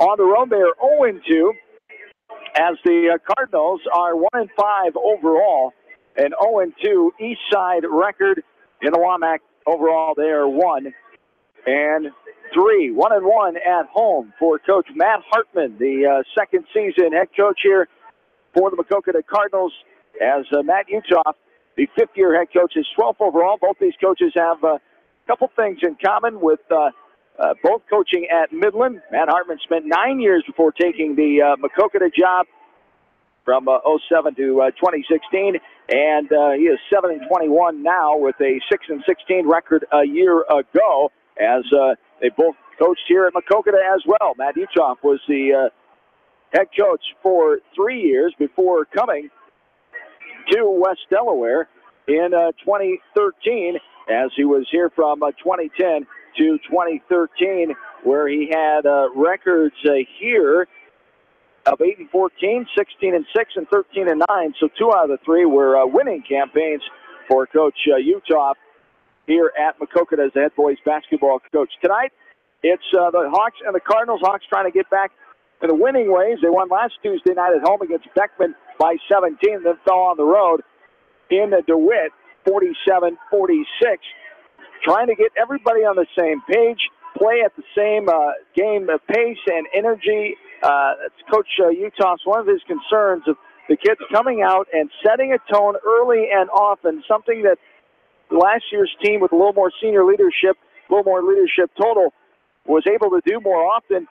On the road, they are 0-2, as the Cardinals are 1-5 overall. An 0-2 East Side record in the WAMAC. Overall, they are 1-3. 1-1 at home for Coach Matt Hartman, the second season head coach here for the Maquoketa Cardinals, as Matt Utoff, the fifth-year head coach, is 12th overall. Both these coaches have a couple things in common with both coaching at Midland. Matt Hartman spent 9 years before taking the Maquoketa job from 07 to 2016, and he is 7-21 now with a 6-16 record a year ago, as they both coached here at Maquoketa as well. Matt Utoff was the head coach for 3 years before coming to West Delaware in 2013, as he was here from 2010 to 2013, where he had records here of 8-14, 16-6, and 13-9. So 2 out of the 3 were winning campaigns for Coach Utoff here at Maquoketa as the head boys basketball coach. Tonight, it's the Hawks and the Cardinals. Hawks trying to get back in the winning ways. They won last Tuesday night at home against Beckman by 17, then fell on the road in DeWitt, 47-46. Trying to get everybody on the same page, play at the same game pace and energy. That's Coach Utoff's one of his concerns, of the kids coming out and setting a tone early and often, something that last year's team with a little more senior leadership, a little more leadership total, was able to do more often.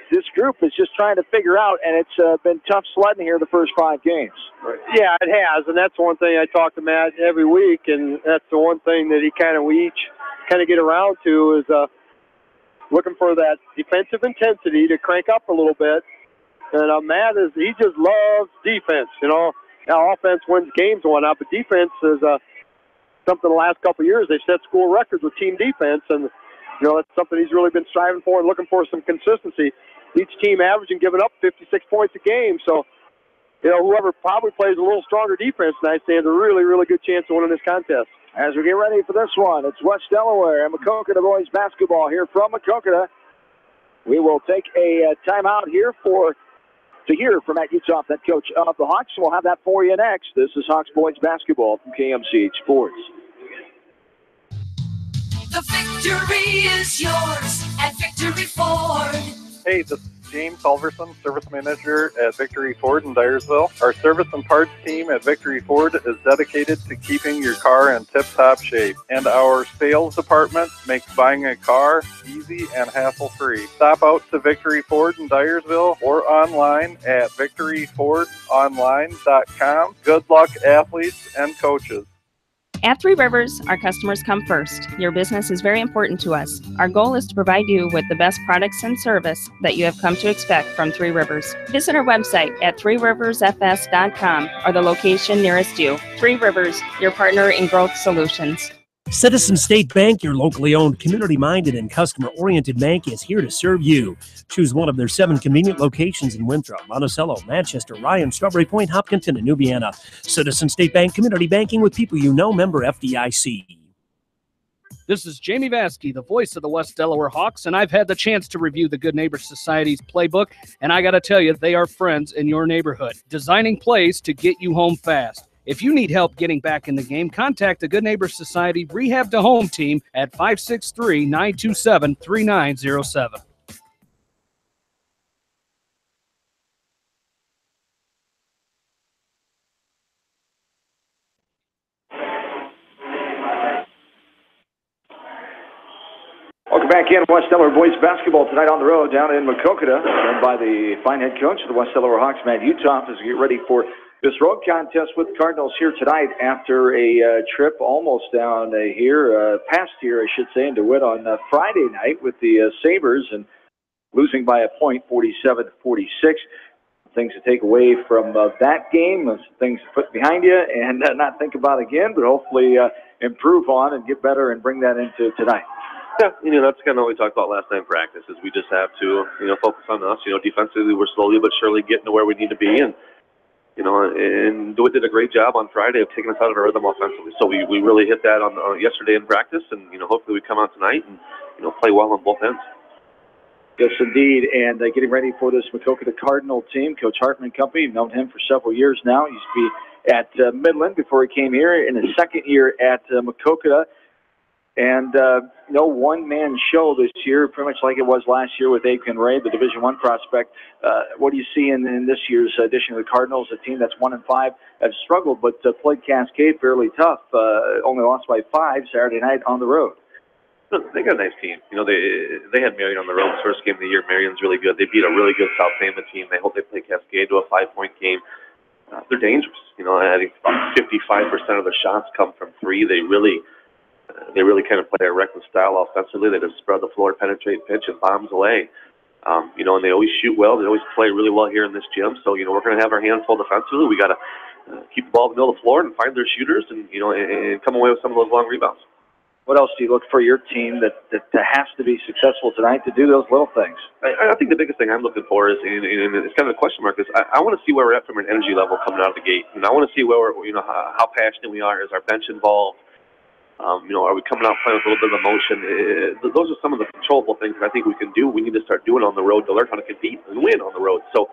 This group is just trying to figure out, and it's been tough sledding here the first 5 games. Yeah, it has, and that's one thing I talk to Matt every week, and that's the one thing that we each kind of get around to is looking for that defensive intensity to crank up a little bit. And Matt he just loves defense. Now offense wins games and whatnot, but defense is something the last couple of years they've set school records with team defense, and that's something he's really been striving for and looking for some consistency. Each team averaging giving up 56 points a game. So, whoever probably plays a little stronger defense tonight stands a really, really good chance of winning this contest. As we get ready for this one, it's West Delaware and Maquoketa boys basketball here from Maquoketa. We will take a timeout here to hear from Matt Utoff, head coach of the Hawks. We'll have that for you next. This is Hawks boys basketball from KMCH Sports. The victory is yours at Victory Ford. Hey, this is James Halverson, Service Manager at Victory Ford in Dyersville. Our service and parts team at Victory Ford is dedicated to keeping your car in tip-top shape. And our sales department makes buying a car easy and hassle-free. Stop out to Victory Ford in Dyersville or online at victoryfordonline.com. Good luck, athletes and coaches. At Three Rivers, our customers come first. Your business is very important to us. Our goal is to provide you with the best products and service that you have come to expect from Three Rivers. Visit our website at threeriversfs.com or the location nearest you. Three Rivers, your partner in growth solutions. Citizen State Bank, your locally owned, community-minded, and customer-oriented bank, is here to serve you. Choose one of their 7 convenient locations in Winthrop, Monticello, Manchester, Ryan, Strawberry Point, Hopkinton, and Nubiana. Citizen State Bank, community banking with people you know, member FDIC. This is Jamie Vaskey, the voice of the West Delaware Hawks, and I've had the chance to review the Good Neighbor Society's playbook, and I got to tell you, they are friends in your neighborhood, designing plays to get you home fast. If you need help getting back in the game, contact the Good Neighbor Society Rehab to Home team at 563-927-3907. Welcome back in. West Delaware boys basketball tonight on the road down in Maquoketa, joined by the fine head coach of the West Delaware Hawks, Matt Utoff, as we get ready for this road contest with the Cardinals here tonight after a trip almost down past here, I should say, in DeWitt on Friday night with the Sabres and losing by a point, 47-46. Things to take away from that game, some things to put behind you and not think about again, but hopefully improve on and get better and bring that into tonight. Yeah, that's kind of what we talked about last night in practice, is we just have to, focus on us. Defensively, we're slowly but surely getting to where we need to be, and DeWitt did a great job on Friday of taking us out of our rhythm offensively. So we really hit that on yesterday in practice, and hopefully we come out tonight and play well on both ends. Yes, indeed. And getting ready for this Maquoketa Cardinal team, Coach Hartman Company. You've known him for several years now. He used to be at Midland before he came here in his second year at Maquoketa. And no one-man show this year, pretty much like it was last year with Aiken Ray, the Division I prospect. What do you see in this year's edition of the Cardinals, a team that's 1-5, have struggled but played Cascade fairly tough, only lost by 5 Saturday night on the road? They got a nice team. You know, they had Marion on the road the first game of the year. Marion's really good. They beat a really good South Payment team. They hope they play Cascade to a 5-point game. They're dangerous. You know, I think about 55% of their shots come from 3. They really kind of play a reckless style offensively. They just spread the floor, penetrate, pitch, and bombs away. You know, and they always shoot well. They always play really well here in this gym. So, you know, we're going to have our hands full defensively. We got to keep the ball in the middle of the floor and find their shooters and, you know, and come away with some of those long rebounds. What else do you look for your team that has to be successful tonight to do those little things? I think the biggest thing I'm looking for is, and it's kind of a question mark, is I want to see where we're at from an energy level coming out of the gate. And I want to see where we're, you know, how passionate we are. Is our bench involved? You know, are we coming out playing with a little bit of emotion? Those are some of the controllable things that I think we can do. We need to start doing on the road to learn how to compete and win on the road. So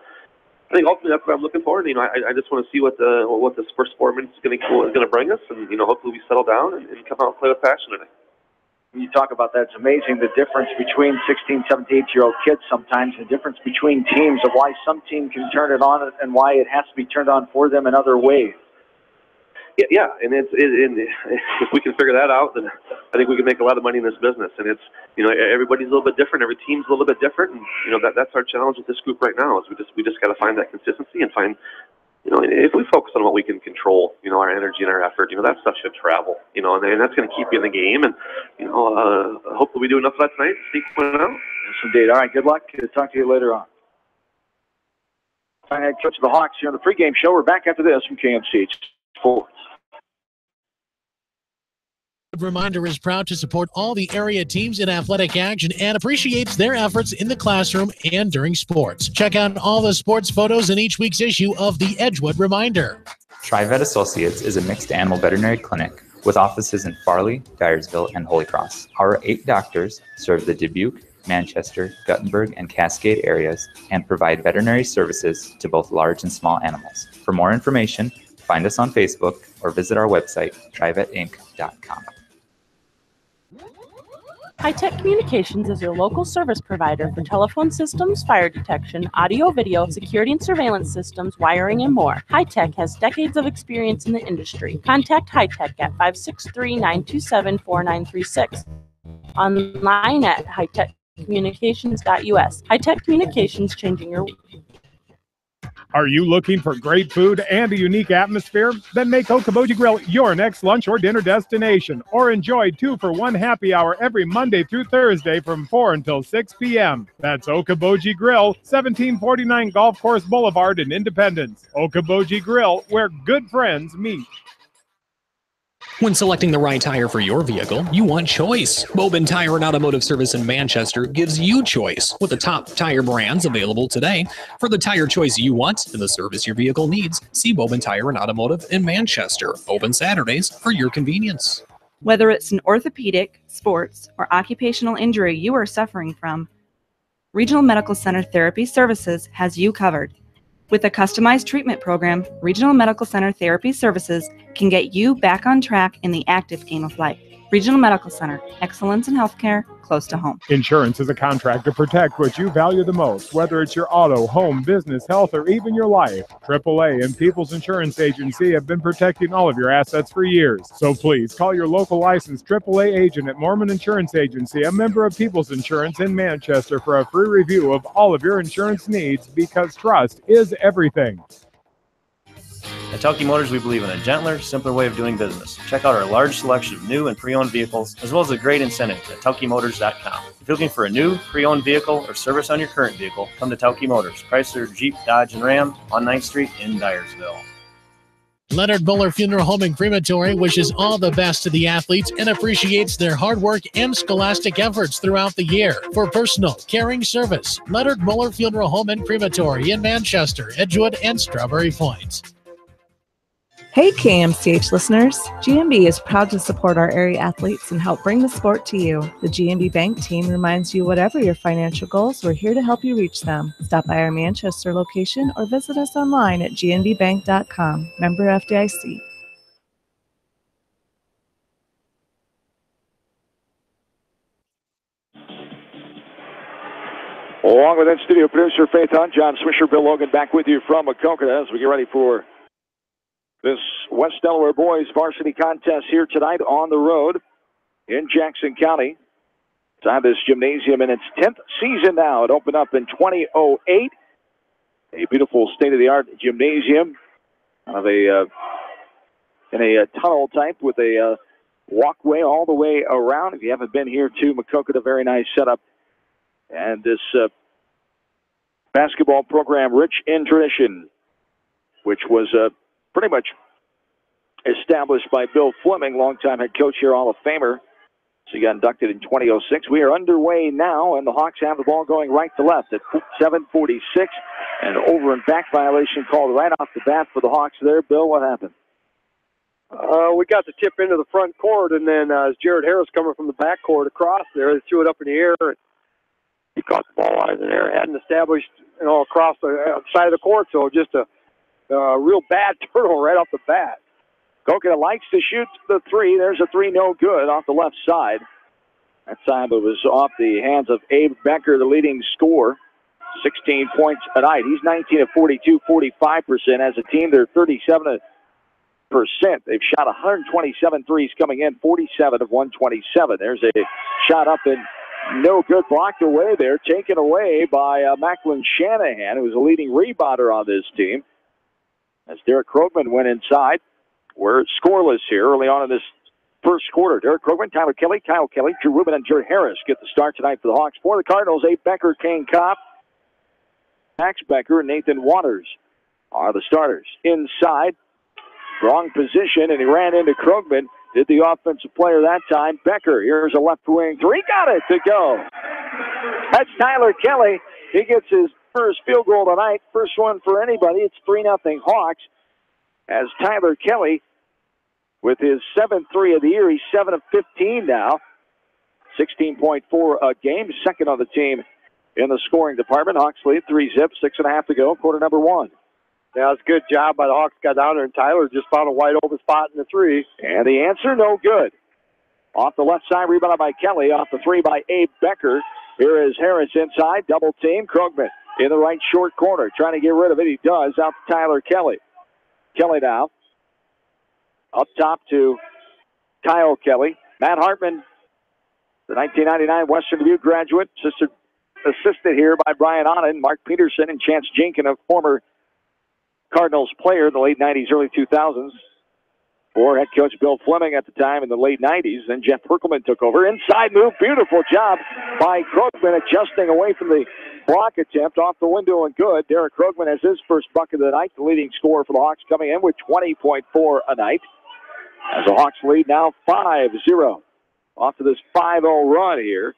I think ultimately that's what I'm looking for. And, you know, I just want to see what this first 4 minutes is going to bring us, and, you know, hopefully we settle down and come out and play with passion today. When you talk about that, it's amazing the difference between 16, 17, 18-year-old kids sometimes, the difference between teams of why some team can turn it on and why it has to be turned on for them in other ways. Yeah, and if we can figure that out, then I think we can make a lot of money in this business. And it's, you know, everybody's a little bit different. Every team's a little bit different, and, you know, that's our challenge with this group right now. Is we just got to find that consistency and find, you know, if we focus on what we can control, you know, our energy and our effort, you know, that stuff should travel, you know, and that's going to keep you in the game. And, you know, hopefully we do enough of that tonight to sneak one out. Yes, indeed. All right, good luck. Talk to you later on. Head coach of the Hawks here on the pregame show. We're back after this from KMC Sports. Reminder is proud to support all the area teams in athletic action and appreciates their efforts in the classroom and during sports. Check out all the sports photos in each week's issue of the Edgewood Reminder. TriVet Associates is a mixed animal veterinary clinic with offices in Farley, Dyersville, and Holy Cross. Our 8 doctors serve the Dubuque, Manchester, Guttenberg, and Cascade areas and provide veterinary services to both large and small animals. For more information, find us on Facebook or visit our website, trivetinc.com. High-Tech Communications is your local service provider for telephone systems, fire detection, audio, video, security and surveillance systems, wiring, and more. High-Tech has decades of experience in the industry. Contact High-Tech at 563-927-4936. Online at hightechcommunications.us. High-Tech Communications, changing your... Are you looking for great food and a unique atmosphere? Then make Okoboji Grill your next lunch or dinner destination, or enjoy 2-for-1 happy hour every Monday through Thursday from 4 until 6 p.m. That's Okoboji Grill, 1749 Golf Course Boulevard in Independence. Okoboji Grill, where good friends meet. When selecting the right tire for your vehicle, you want choice. Bobin Tire and Automotive Service in Manchester gives you choice with the top tire brands available today. For the tire choice you want and the service your vehicle needs, see Bobin Tire and Automotive in Manchester. Open Saturdays for your convenience. Whether it's an orthopedic, sports, or occupational injury you are suffering from, Regional Medical Center Therapy Services has you covered. With a customized treatment program, Regional Medical Center Therapy Services can get you back on track in the active game of life. Regional Medical Center, excellence in healthcare, close to home. Insurance is a contract to protect what you value the most, whether it's your auto, home, business, health, or even your life. AAA and People's Insurance Agency have been protecting all of your assets for years. So please call your local licensed AAA agent at Mormon Insurance Agency, a member of People's Insurance in Manchester, for a free review of all of your insurance needs, because trust is everything. At Tauke Motors, we believe in a gentler, simpler way of doing business. Check out our large selection of new and pre-owned vehicles, as well as a great incentive at TaukeMotors.com. If you're looking for a new, pre-owned vehicle or service on your current vehicle, come to Tauke Motors, Chrysler, Jeep, Dodge, and Ram on 9th Street in Dyersville. Leonard Muller Funeral Home and Crematory wishes all the best to the athletes and appreciates their hard work and scholastic efforts throughout the year. For personal, caring service, Leonard Muller Funeral Home and Crematory in Manchester, Edgewood, and Strawberry Point. Hey KMCH listeners, GMB is proud to support our area athletes and help bring the sport to you. The GMB Bank team reminds you whatever your financial goals, we're here to help you reach them. Stop by our Manchester location or visit us online at gnbbank.com. Member FDIC. Along with in-studio producer Faith Hunt, John Swisher, Bill Logan back with you from Maquoketa as we get ready for this West Delaware boys varsity contest here tonight on the road in Jackson County. Inside this gymnasium in its 10th season now. It opened up in 2008. A beautiful state-of-the-art gymnasium of in a tunnel type with a walkway all the way around. If you haven't been here to Maquoketa, very nice setup. And this basketball program rich in tradition, which was pretty much established by Bill Fleming, longtime head coach here, Hall of Famer. So he got inducted in 2006. We are underway now, and the Hawks have the ball going right to left at 7:46. An over and back violation called right off the bat for the Hawks there. Bill, what happened? We got the tip into the front court, and then as Jared Harris coming from the back court across there, they threw it up in the air. He caught the ball out of the air, hadn't established, across the side of the court, so just a real bad turnover right off the bat. Maquoketa likes to shoot the three. There's a three, no good, off the left side. That time it was off the hands of Abe Becker, the leading scorer. 16 points a night. He's 19 of 42, 45%. As a team, they're 37%. They've shot 127 threes coming in, 47 of 127. There's a shot up and no good, blocked away there, taken away by Macklin Shanahan, who was a leading rebounder on this team. As Derek Krogman went inside. We're scoreless here early on in this first quarter. Derek Krogman, Tyler Kelly, Kyle Kelly, Drew Rubin, and Jared Harris get the start tonight for the Hawks. For the Cardinals, Abe Becker, Kane Kopp, Max Becker, and Nathan Waters are the starters. Inside, wrong position, and he ran into Krogman. Did the offensive player that time. Becker, here's a left wing three. Got it to go. That's Tyler Kelly. He gets his first field goal tonight. First one for anybody. It's 3-0 Hawks. As Tyler Kelly, with his 7th three of the year, he's 7 of 15 now. 16.4 a game. Second on the team in the scoring department. Hawks lead 3-0, 6.5 to go. Quarter number one. Yeah, it's a good job by the Hawks. Got down there, and Tyler just found a wide open spot in the three. And the answer, no good. Off the left side, rebounded by Kelly. Off the three by Abe Becker. Here is Harris inside. Double team. Krogman in the right short corner. Trying to get rid of it. He does. Out to Tyler Kelly. Kelly now. Up top to Kyle Kelly. Matt Hartman, the 1999 Western Dubuque graduate. Assisted here by Brian Otten, Mark Peterson, and Chance Jenkin, a former Cardinals player in the late 90s, early 2000s. For head coach Bill Fleming at the time in the late 90s. Then Jeff Perkelman took over. Inside move. Beautiful job by Krogman, adjusting away from the block attempt. Off the window and good. Derek Krogman has his first bucket of the night. The leading scorer for the Hawks coming in with 20.4 a night. As the Hawks lead now 5-0. Off to this 5-0 run here.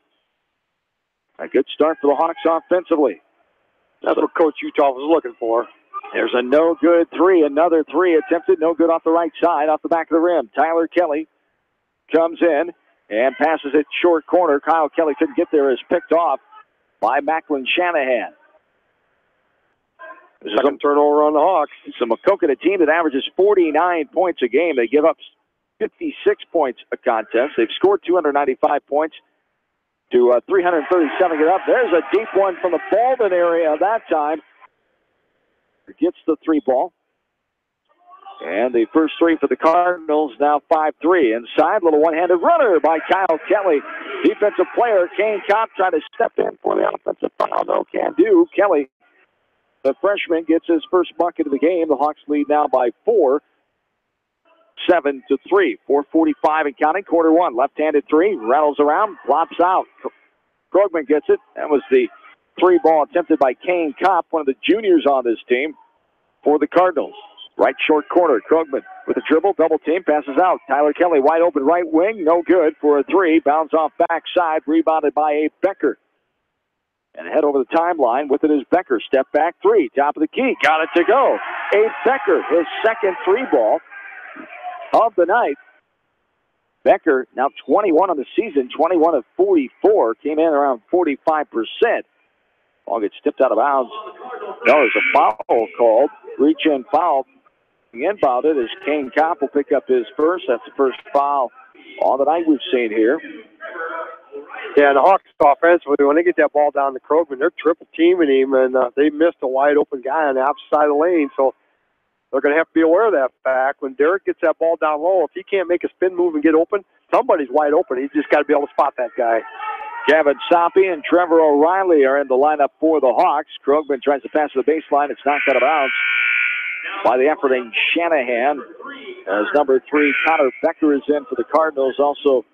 A good start for the Hawks offensively. That's what Coach Utah was looking for. There's a no-good three. Another three attempted. No good off the right side, off the back of the rim. Tyler Kelly comes in and passes it short corner. Kyle Kelly couldn't get there. Is picked off by Macklin Shanahan. This is a turnover on the Hawks. It's a Maquoketa team that averages 49 points a game. They give up 56 points a contest. They've scored 295 points to 337 get up. There's a deep one from the Baldwin area that time. Gets the three ball. And the first three for the Cardinals, now 5-3. Inside, little one-handed runner by Kyle Kelly. Defensive player, Kane Kopp, trying to step in for the offensive foul. No can do. Kelly, the freshman, gets his first bucket of the game. The Hawks lead now by 4, 7-3. 4:45 and counting. Quarter one. Left-handed three. Rattles around. Flops out. Krogman gets it. That was the three ball attempted by Kane Kopp, one of the juniors on this team for the Cardinals. Right short corner. Krogman with a dribble. Double team. Passes out. Tyler Kelly wide open right wing. No good for a three. Bounce off backside. Rebounded by Abe Becker. And head over the timeline. With it is Becker. Step back three. Top of the key. Got it to go. Abe Becker, his second three ball. of the night. Becker, now 21 on the season, 21 of 44, came in around 45%. Ball gets tipped out of bounds. No, there's a foul called. Reach-in foul. Inbound it as Kane Kopp will pick up his first. That's the first foul all the night we've seen here. Yeah, the Hawks offensively, when they get that ball down to Krogman, they're triple teaming him, and they missed a wide open guy on the opposite side of the lane. So they're going to have to be aware of that fact. When Derek gets that ball down low, if he can't make a spin move and get open, somebody's wide open. He's just got to be able to spot that guy. Gavin Soppe and Trevor O'Reilly are in the lineup for the Hawks. Krogman tries to pass to the baseline. It's knocked out of bounds by the efforting Shanahan. As number 3, Connor Becker is in for the Cardinals. Also,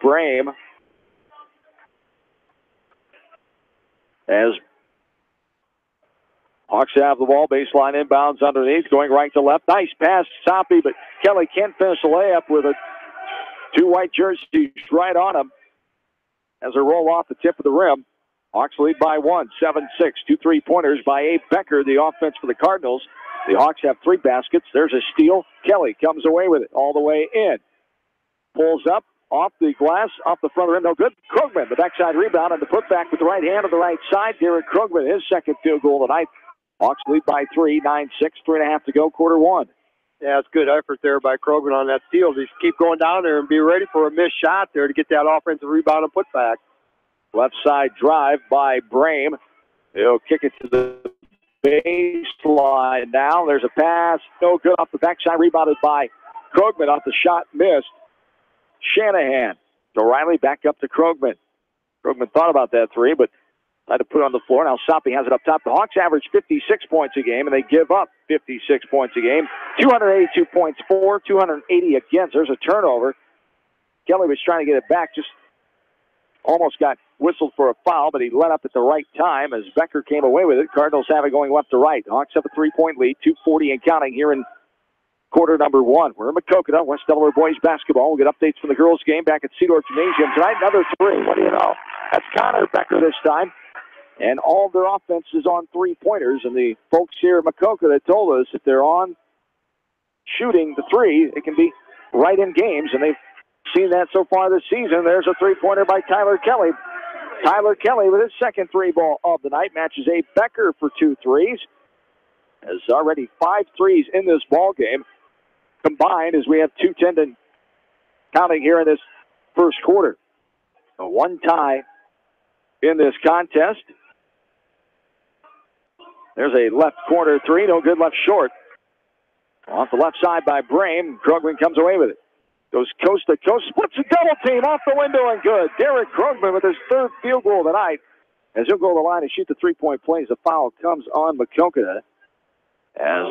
Brame. As Hawks have the ball, baseline inbounds underneath, going right to left. Nice pass, Soppe, but Kelly can't finish the layup with it. 2 white jerseys right on him as they roll off the tip of the rim. Hawks lead by 1, 7-6. 2 3-pointers by Abe Becker, the offense for the Cardinals. The Hawks have 3 baskets. There's a steal. Kelly comes away with it all the way in. Pulls up, off the glass, off the front of the rim. No good. Krogman, the backside rebound, and the putback with the right hand on the right side. Derek Krogman, his second field goal tonight. Hawks lead by 3, 9-6, 3.5 to go, quarter 1. Yeah, it's good effort there by Krogman on that steal. Just keep going down there and be ready for a missed shot there to get that offensive rebound and putback. Left side drive by Brame. He'll kick it to the baseline now. There's a pass. No good off the backside. Rebounded by Krogman off the shot. Missed. Shanahan. O'Reilly back up to Krogman. Krogman thought about that 3, but had to put it on the floor. Now Soppe has it up top. The Hawks average 56 points a game, and they give up 56 points a game. 282 points for, 280 against. There's a turnover. Kelly was trying to get it back, just almost got whistled for a foul, but he let up at the right time as Becker came away with it. Cardinals have it going left to right. Hawks have a 3-point lead, 2:40 and counting here in quarter number 1. We're in Maquoketa, West Delaware boys basketball. We'll get updates from the girls' game back at Cedar Gymnasium tonight. Another 3. What do you know? That's Connor Becker this time. And all of their offense is on 3-pointers. And the folks here at Maquoketa told us if they're on shooting the 3, it can be right in games. And they've seen that so far this season. There's a 3-pointer by Tyler Kelly. Tyler Kelly with his second 3-ball of the night matches Abe Becker for 2 threes. Has already 5 threes in this ball game combined as we have 2:10 and counting here in this first quarter. A 1 tie in this contest. There's a left corner 3, no good, left short. Off the left side by Brame. Krogman comes away with it. Goes coast to coast, splits a double team off the window and good. Derek Krogman with his 3rd field goal tonight. As he'll go to the line and shoot the 3-point plays, the foul comes on Maquoketa. As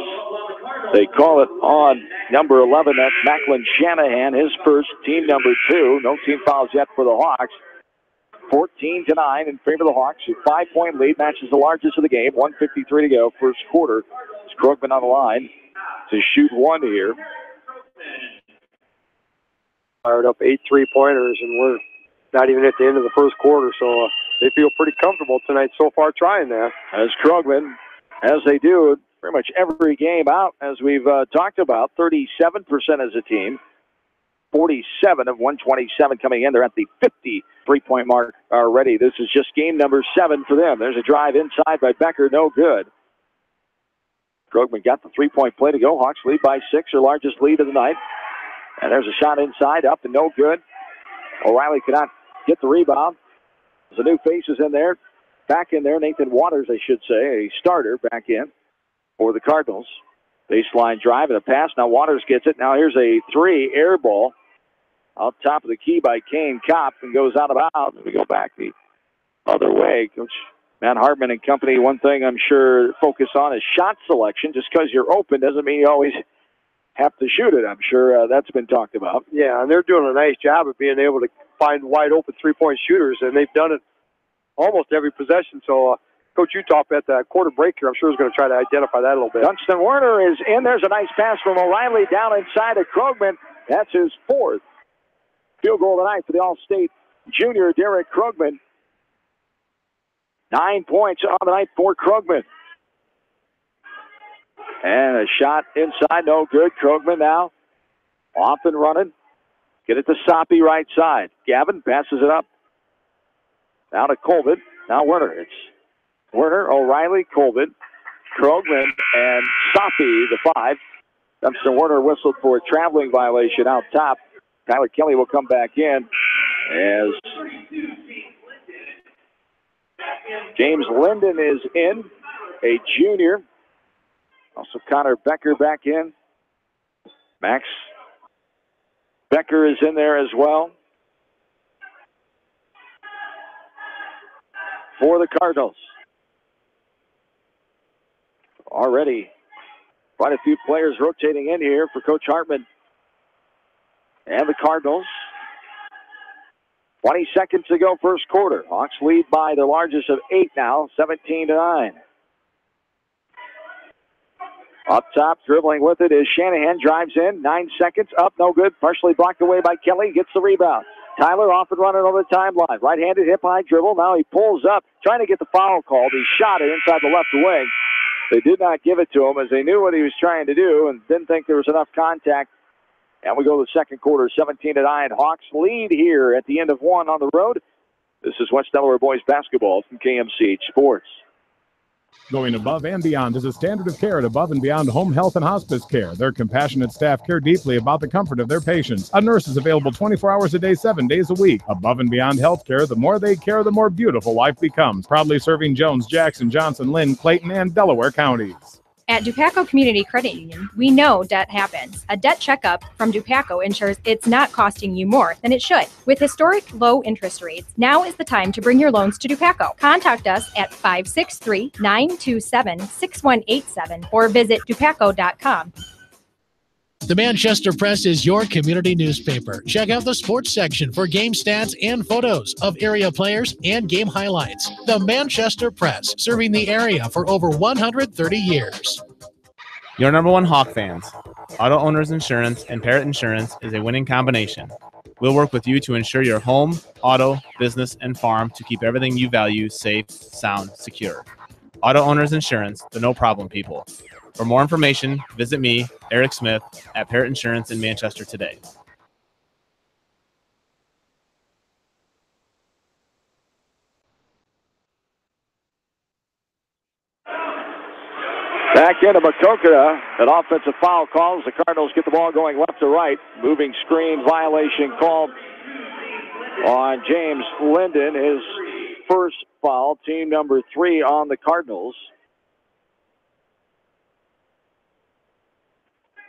they call it on number 11, that's Macklin Shanahan, his first, team number 2. No team fouls yet for the Hawks. 14-9 in favor of the Hawks. A 5-point lead, matches the largest of the game. 1:53 to go, first quarter. It's Krogman on the line to shoot 1 here. Fired up 8 3-pointers, and we're not even at the end of the first quarter, so they feel pretty comfortable tonight so far trying that. As Krogman, as they do pretty much every game out, as we've talked about, 37% as a team. 47 of 127 coming in. They're at the 50 3-point mark already. This is just game number 7 for them. There's a drive inside by Becker, no good. Krogman got the 3-point play to go. Hawks lead by 6, their largest lead of the night. And there's a shot inside, up and no good. O'Reilly could not get the rebound. There's a new faces in there. Back in there, Nathan Waters, I should say, a starter back in for the Cardinals. Baseline drive and a pass. Now Waters gets it. Now here's a 3 air ball. Out top of the key by Kane Kopp and goes out of bounds. We go back the other way. Coach Matt Hartman and company, one thing I'm sure focus on is shot selection. Just because you're open doesn't mean you always have to shoot it. I'm sure that's been talked about. Yeah, and they're doing a nice job of being able to find wide open 3-point shooters, and they've done it almost every possession. So Coach Uthoff at the quarter break here, I'm sure is going to try to identify that a little bit. Dunstan Werner is in. There's a nice pass from O'Reilly down inside of Krogman. That's his 4th field goal tonight for the All-State junior, Derek Krogman. 9 points on the night for Krogman. And a shot inside, no good. Krogman now off and running. Get it to Soppe right side. Gavin passes it up. Now to Colvin. Now Werner. It's Werner, O'Reilly, Colvin, Krogman, and Soppe, the 5. Dempster Werner whistled for a traveling violation out top. Tyler Kelly will come back in as James Linden is in, a junior. Also Connor Becker back in. Max Becker is in there as well for the Cardinals. Already quite a few players rotating in here for Coach Hartman and the Cardinals. 20 seconds to go, first quarter. Hawks lead by the largest of 8 now, 17-9. Up top, dribbling with it is Shanahan. Drives in, 9 seconds. Up, no good. Partially blocked away by Kelly. Gets the rebound. Tyler off and running on the timeline. Right-handed hip-high dribble. Now he pulls up, trying to get the foul called. He shot it inside the left wing. They did not give it to him as they knew what he was trying to do and didn't think there was enough contact. And we go to the second quarter, 17-9. Hawks lead here at the end of 1 on the road. This is West Delaware boys basketball from KMCH Sports. Going above and beyond is a standard of care at Above and Beyond Home Health and Hospice Care. Their compassionate staff care deeply about the comfort of their patients. A nurse is available 24 hours a day, 7 days a week. Above and Beyond Healthcare, the more they care, the more beautiful life becomes. Proudly serving Jones, Jackson, Johnson, Lynn, Clayton, and Delaware counties. At Dupaco Community Credit Union, we know debt happens. A debt checkup from Dupaco ensures it's not costing you more than it should. With historic low interest rates, now is the time to bring your loans to Dupaco. Contact us at 563-927-6187 or visit dupaco.com. The Manchester Press is your community newspaper. Check out the sports section for game stats and photos of area players and game highlights. The Manchester Press, serving the area for over 130 years. Your number one Hawk fans. Auto Owners Insurance and Parrott Insurance is a winning combination. We'll work with you to ensure your home, auto, business, and farm to keep everything you value safe, sound, secure. Auto Owners Insurance, the no problem people. For more information, visit me, Eric Smith, at Parrott Insurance in Manchester today. Back into Maquoketa. An offensive foul calls. The Cardinals get the ball going left to right. Moving screen violation called on James Linden. His first foul, team number 3 on the Cardinals.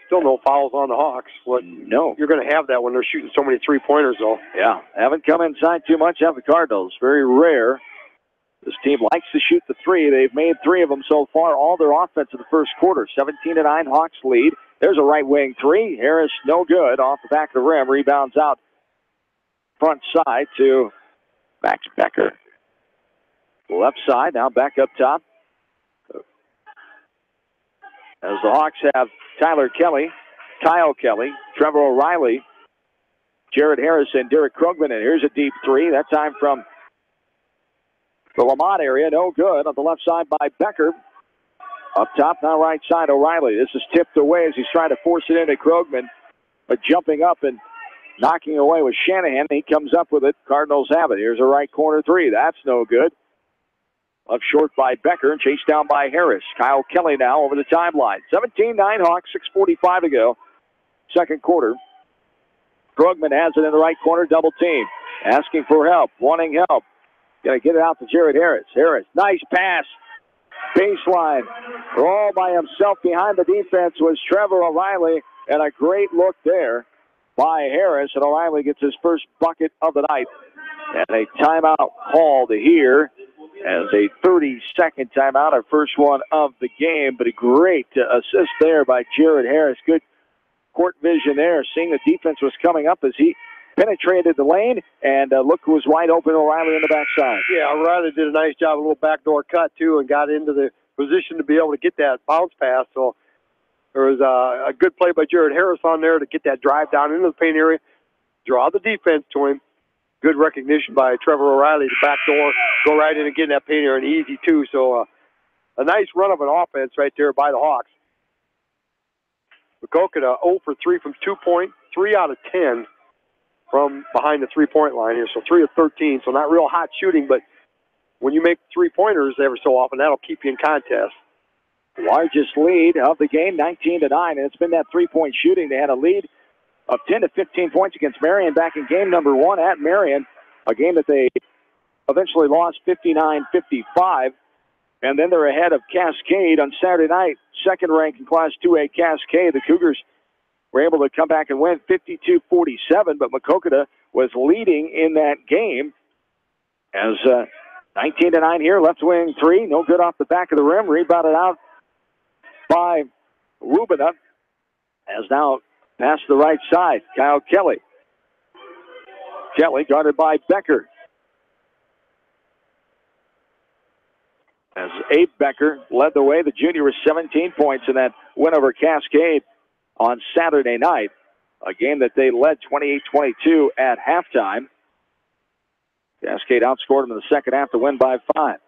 Still no fouls on the Hawks. No. You're going to have that when they're shooting so many three-pointers, though. Yeah, haven't come inside too much, have the Cardinals. Very rare. This team likes to shoot the 3. They've made 3 of them so far, all their offense in the first quarter. 17-9, Hawks lead. There's a right wing 3. Harris, no good. Off the back of the rim, rebounds out front side to Max Becker. Left side, now back up top. As the Hawks have Tyler Kelly, Kyle Kelly, Trevor O'Reilly, Jared Harris, and Derek Krogman. And here's a deep 3. That time from the Lamont area. No good on the left side by Becker. Up top, now right side, O'Reilly. This is tipped away as he's trying to force it into Krogman. But jumping up and knocking away with Shanahan. He comes up with it. Cardinals have it. Here's a right corner 3. That's no good. Up short by Becker and chased down by Harris. Kyle Kelly now over the timeline. 17-9 Hawks, 6:45 to go. Second quarter. Krogman has it in the right corner, double team. Asking for help, wanting help. Got to get it out to Jared Harris. Harris, nice pass. Baseline. All by himself behind the defense was Trevor O'Reilly. And a great look there by Harris. And O'Reilly gets his first bucket of the night. And a timeout called here. As a 30-second timeout, our first one of the game. But a great assist there by Jared Harris. Good court vision there, seeing the defense was coming up as he penetrated the lane. And look who was wide open, O'Reilly on the backside. Yeah, O'Reilly did a nice job, a little backdoor cut, too, and got into the position to be able to get that bounce pass. So there was a good play by Jared Harris on there to get that drive down into the paint area, draw the defense to him. Good recognition by Trevor O'Reilly, the back door, go right in and get in that paint area, and easy, too. So a nice run of an offense right there by the Hawks. Maquoketa 0 for 3 from 2-point, 3 out of 10 from behind the 3-point line here. So 3 of 13. So not real hot shooting, but when you make 3-pointers every so often, that'll keep you in contest. Largest lead of the game, 19-9, and it's been that 3-point shooting. They had a lead of 10 to 15 points against Marion back in game number 1 at Marion, a game that they eventually lost 59-55. And then they're ahead of Cascade on Saturday night, second ranked in Class 2A Cascade. The Cougars were able to come back and win 52-47, but Maquoketa was leading in that game as 19-9 here, left wing 3, no good off the back of the rim, rebounded out by Rubina, has now passed the right side. Kyle Kelly. Kelly guarded by Becker. As Abe Becker led the way, the junior was 17 points in that win over Cascade on Saturday night, a game that they led 28-22 at halftime. Cascade outscored them in the second half to win by 5.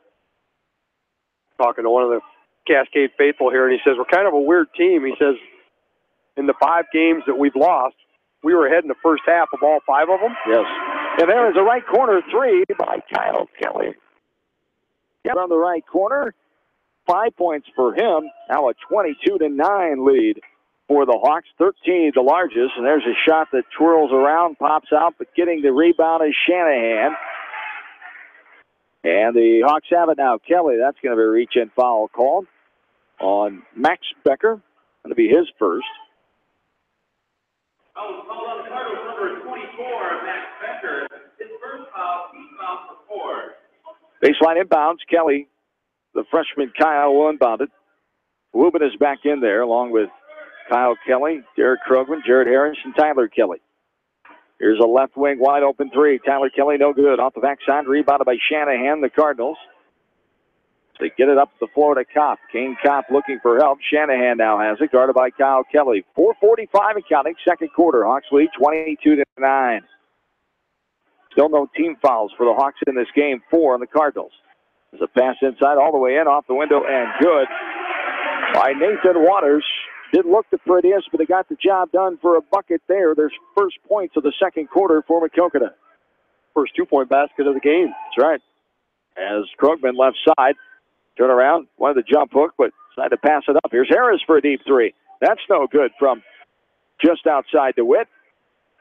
Talking to one of the Cascade faithful here, and he says, we're kind of a weird team. He says, in the 5 games that we've lost, we were ahead in the first half of all 5 of them. Yes. And there is a right corner 3 by Kyle Kelly. On the right corner, 5 points for him. Now a 22-9 lead for the Hawks. 13, the largest, and there's a shot that twirls around, pops out, but getting the rebound is Shanahan. And the Hawks have it now. Kelly, that's going to be a reach-in foul called on Max Becker. Going to be his first. Called on the Cardinals, number 24, Max Becker. His first foul, team foul for 4. Baseline inbounds. Kelly, the freshman Kyle will inbound it. Rubin is back in there along with Kyle Kelly, Derek Krogman, Jared Harris, and Tyler Kelly. Here's a left wing wide open 3. Tyler Kelly no good. Off the backside, rebounded by Shanahan, the Cardinals. They get it up the floor to Kopp. Kane Kopp looking for help. Shanahan now has it, guarded by Kyle Kelly. 4:45 and counting, second quarter. Hawks lead 22-9. Still no team fouls for the Hawks in this game, 4 on the Cardinals. There's a pass inside all the way in, off the window, and good by Nathan Waters. Didn't look the prettiest, but they got the job done for a bucket there. There's first points of the second quarter for Maquoketa. First 2-point basket of the game. That's right. As Krogman left side, turn around, wanted the jump hook, but decided to pass it up. Here's Harris for a deep 3. That's no good from just outside DeWitt.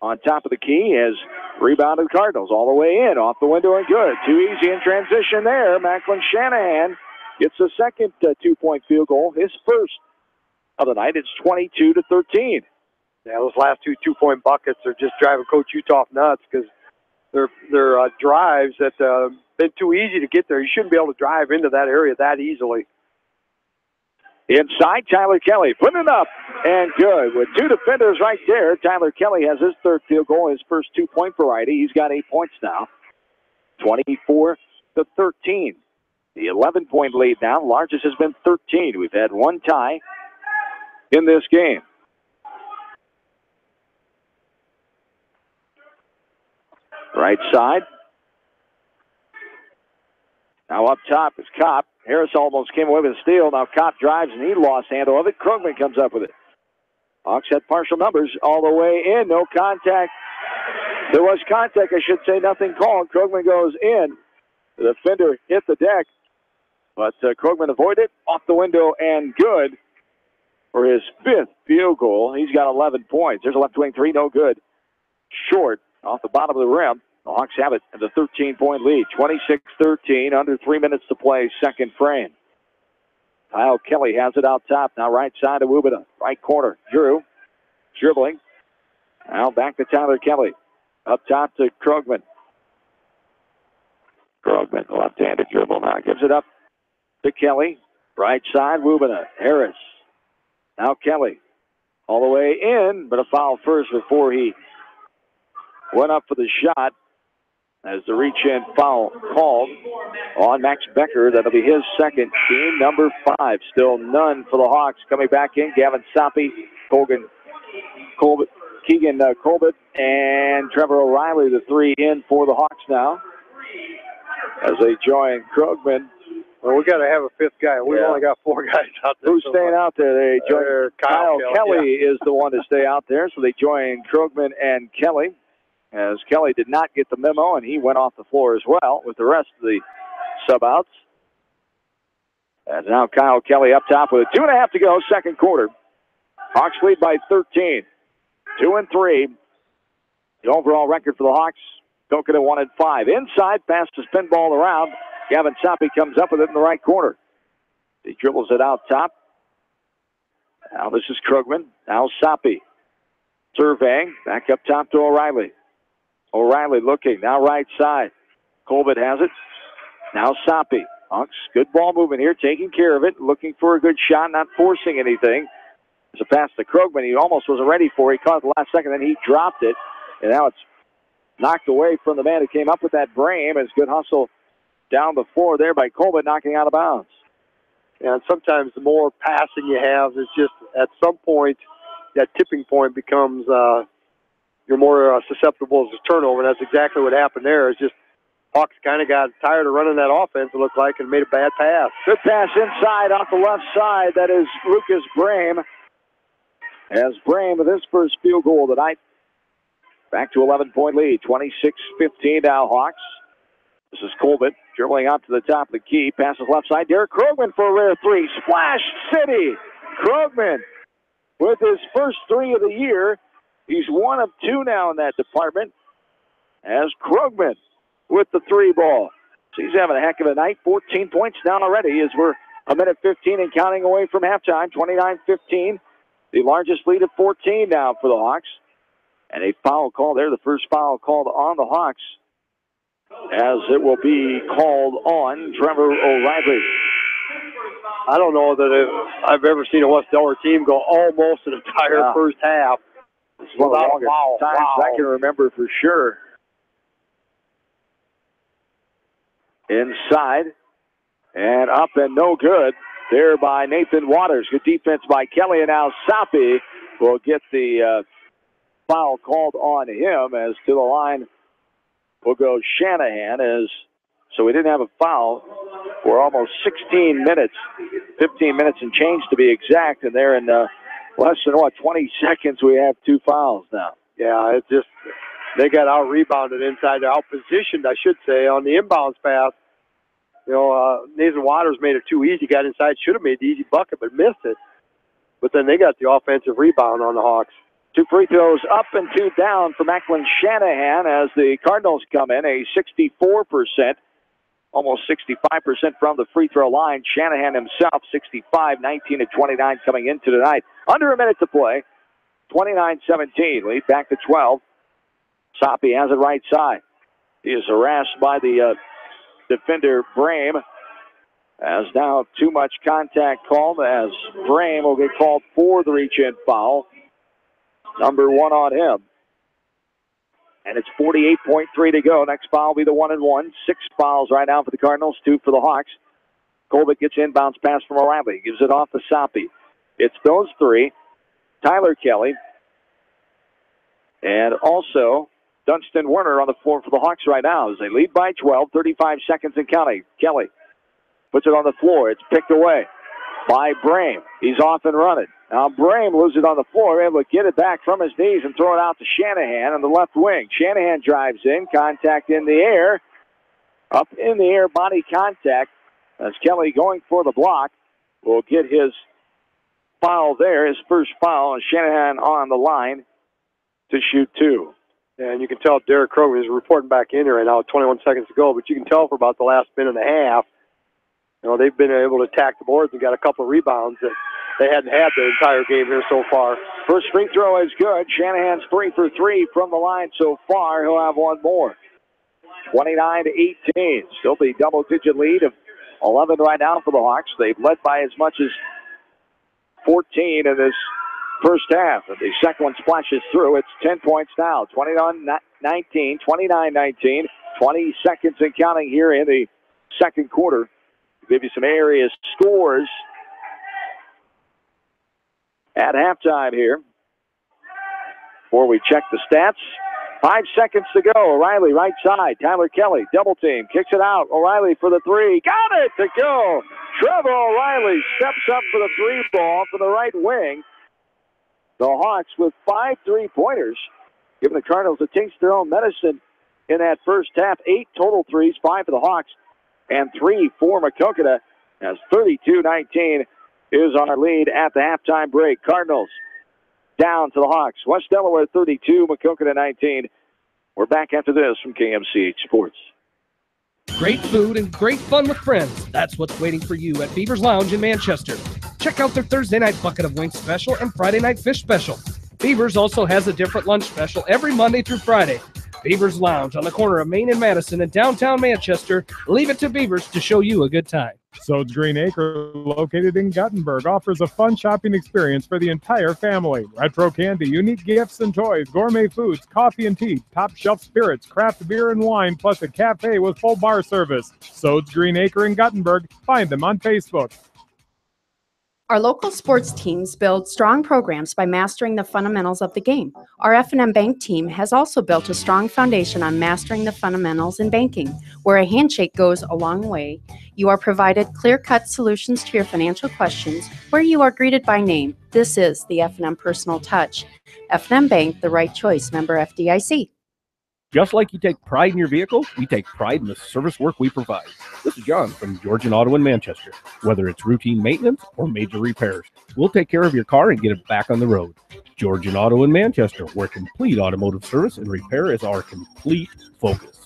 On top of the key has rebounded Cardinals all the way in, off the window and good. Too easy in transition there. Macklin Shanahan gets a second 2-point field goal, his first of the night. It's 22-13. Yeah, those last 2 2-point buckets are just driving Coach Uthoff nuts because they're drives that been too easy to get there. You shouldn't be able to drive into that area that easily. Inside, Tyler Kelly putting it up and good. With 2 defenders right there, Tyler Kelly has his third field goal, his first 2-point variety. He's got 8 points now. 24-13. The 11-point lead now. Largest has been 13. We've had one tie in this game. Right side. Now up top is Kopp. Harris almost came away with a steal. Now Kopp drives, and he lost handle of it. Krogman comes up with it. Hawks had partial numbers all the way in. No contact. There was contact, I should say. Nothing called. Krogman goes in. The defender hit the deck, but Krogman avoided it. Off the window and good for his 5th field goal. He's got 11 points. There's a left wing 3, no good. Short off the bottom of the rim. The Hawks have it in the 13-point lead. 26-13, under 3 minutes to play, second frame. Kyle Kelly has it out top. Now right side of Wubita. Right corner. Drew dribbling. Now back to Tyler Kelly. Up top to Krogman. Krogman, left-handed dribble now. Gives it up to Kelly. Right side, Wubita. Harris. Now Kelly. All the way in, but a foul first before he went up for the shot. As the reach-in foul called on Max Becker. That'll be his second, team number 5. Still none for the Hawks. Coming back in, Gavin Soppe, Keegan Colbert, and Trevor O'Reilly, the 3 in for the Hawks now. As they join Krogman Well, we got to have a fifth guy. We've only got 4 guys out there. Who's staying out there? They join. Kyle Kelly is the one to stay out there, so they join Krogman and Kelly, as Kelly did not get the memo, and he went off the floor as well with the rest of the sub-outs. And now Kyle Kelly up top with 2.5 to go, second quarter. Hawks lead by 13. 2-3. The overall record for the Hawks, Maquoketa 1-5. Inside, pass the spin ball around. Gavin Soppe comes up with it in the right corner. He dribbles it out top. Now this is Krogman. Now Soppe. Surveying. Back up top to O'Reilly. O'Reilly looking. Now right side. Colbert has it. Now Soppe. Hawks, good ball movement here, taking care of it, looking for a good shot, not forcing anything. There's a pass to Krogman. He almost wasn't ready for it. He caught it the last second, then he dropped it. And now it's knocked away from the man who came up with that Brame. As good hustle down the floor there by Colbert, knocking out of bounds. And sometimes the more passing you have, it's just at some point that tipping point becomes you're more susceptible to turnover. And that's exactly what happened there. It's just Hawks kind of got tired of running that offense, it looked like, and made a bad pass. Good pass inside off the left side. That is Lucas Brame. As Brame with his first field goal tonight. Back to 11-point lead. 26-15 now, Hawks. This is Colbert dribbling out to the top of the key. Passes left side. Derek Krogman for a rare 3. Splash City. Krogman with his first 3 of the year. He's 1 of 2 now in that department. As Krogman with the 3 ball. So he's having a heck of a night. 14 points down already as we're a minute 15 and counting away from halftime. 29-15. The largest lead of 14 now for the Hawks. And a foul call there. The first foul called on the Hawks, as it will be called on Trevor O'Reilly. I don't know that I've ever seen a West Delaware team go almost an entire first half. This is one of the longest times I can remember for sure. Inside and up and no good there by Nathan Waters. Good defense by Kelly, and now Soppe will get the foul called on him. As to the line will go Shanahan. So we didn't have a foul for almost 16 minutes, 15 minutes and change to be exact, and they're in less than 20 seconds we have 2 fouls now. Yeah, it's just they got out-rebounded inside, out-positioned, I should say, on the inbounds pass. You know, Nathan Waters made it too easy, got inside, should have made the easy bucket, but missed it. But then they got the offensive rebound on the Hawks. 2 free throws up and 2 down for Macklin Shanahan as the Cardinals come in, a 64%, almost 65% from the free throw line. Shanahan himself, 65, 19 of 29 coming into tonight. Under a minute to play, 29-17, lead back to 12. Soppe has it right side. He is harassed by the defender Brame, as now too much contact called, as Brame will get called for the reach-in foul. Number 1 on him. And it's 48.3 to go. Next foul will be the 1-and-1. 6 fouls right now for the Cardinals, 2 for the Hawks. Colbert gets inbounds pass from O'Reilly. Gives it off to Soppe. It's those 3. Tyler Kelly. And also Dunstan Werner on the floor for the Hawks right now as they lead by 12, 35 seconds and counting. Kelly puts it on the floor. It's picked away by Brame. He's off and running. Now Brame loses it on the floor, able to get it back from his knees and throw it out to Shanahan on the left wing. Shanahan drives in, contact in the air. Up in the air, body contact. As Kelly going for the block will get his foul there, his first foul, and Shanahan on the line to shoot 2. And you can tell Derek Krogman is reporting back in here right now, 21 seconds to go, but you can tell for about the last minute and a half, you know, they've been able to attack the boards and got a couple of rebounds that they hadn't had the entire game here so far. First free throw is good. Shanahan's 3 for 3 from the line so far. He'll have 1 more. 29-18. Still the double-digit lead of 11 right now for the Hawks. They've led by as much as 14 in this first half. And the second one splashes through. It's 10 points now. 29-19, 29-19. 20 seconds and counting here in the second quarter. Give you some area scores at halftime here. Before we check the stats, 5 seconds to go. O'Reilly right side. Tyler Kelly double team. Kicks it out. O'Reilly for the three. Got it to go. Trevor O'Reilly steps up for the three ball for the right wing. The Hawks with 5 3-pointers, giving the Cardinals a taste of their own medicine in that first half. 8 total threes, 5 for the Hawks, and 3 for Maquoketa, as 32-19 is our lead at the halftime break. Cardinals down to the Hawks. West Delaware 32, Maquoketa 19. We're back after this from KMCH Sports. Great food and great fun with friends. That's what's waiting for you at Beaver's Lounge in Manchester. Check out their Thursday night bucket of wings special and Friday night fish special. Beaver's also has a different lunch special every Monday through Friday. Beaver's Lounge on the corner of Main and Madison in downtown Manchester. Leave it to Beaver's to show you a good time. Sode's Green Acre, located in Guttenberg, offers a fun shopping experience for the entire family. Retro candy, unique gifts and toys, gourmet foods, coffee and tea, top shelf spirits, craft beer and wine, plus a cafe with full bar service. Sode's Green Acre in Guttenberg. Find them on Facebook. Our local sports teams build strong programs by mastering the fundamentals of the game. Our F&M Bank team has also built a strong foundation on mastering the fundamentals in banking, where a handshake goes a long way. You are provided clear-cut solutions to your financial questions, where you are greeted by name. This is the F&M Personal Touch. F&M Bank, the right choice. Member FDIC. Just like you take pride in your vehicle, we take pride in the service work we provide. This is John from Georgian Auto in Manchester. Whether it's routine maintenance or major repairs, we'll take care of your car and get it back on the road. Georgian Auto in Manchester, where complete automotive service and repair is our complete focus.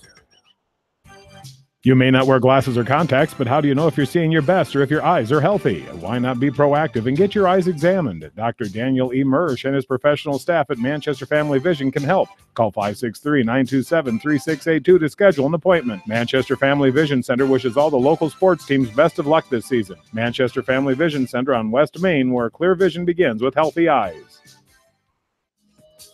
You may not wear glasses or contacts, but how do you know if you're seeing your best or if your eyes are healthy? Why not be proactive and get your eyes examined? Dr. Daniel E. Mersch and his professional staff at Manchester Family Vision can help. Call 563-927-3682 to schedule an appointment. Manchester Family Vision Center wishes all the local sports teams best of luck this season. Manchester Family Vision Center on West Main, where clear vision begins with healthy eyes.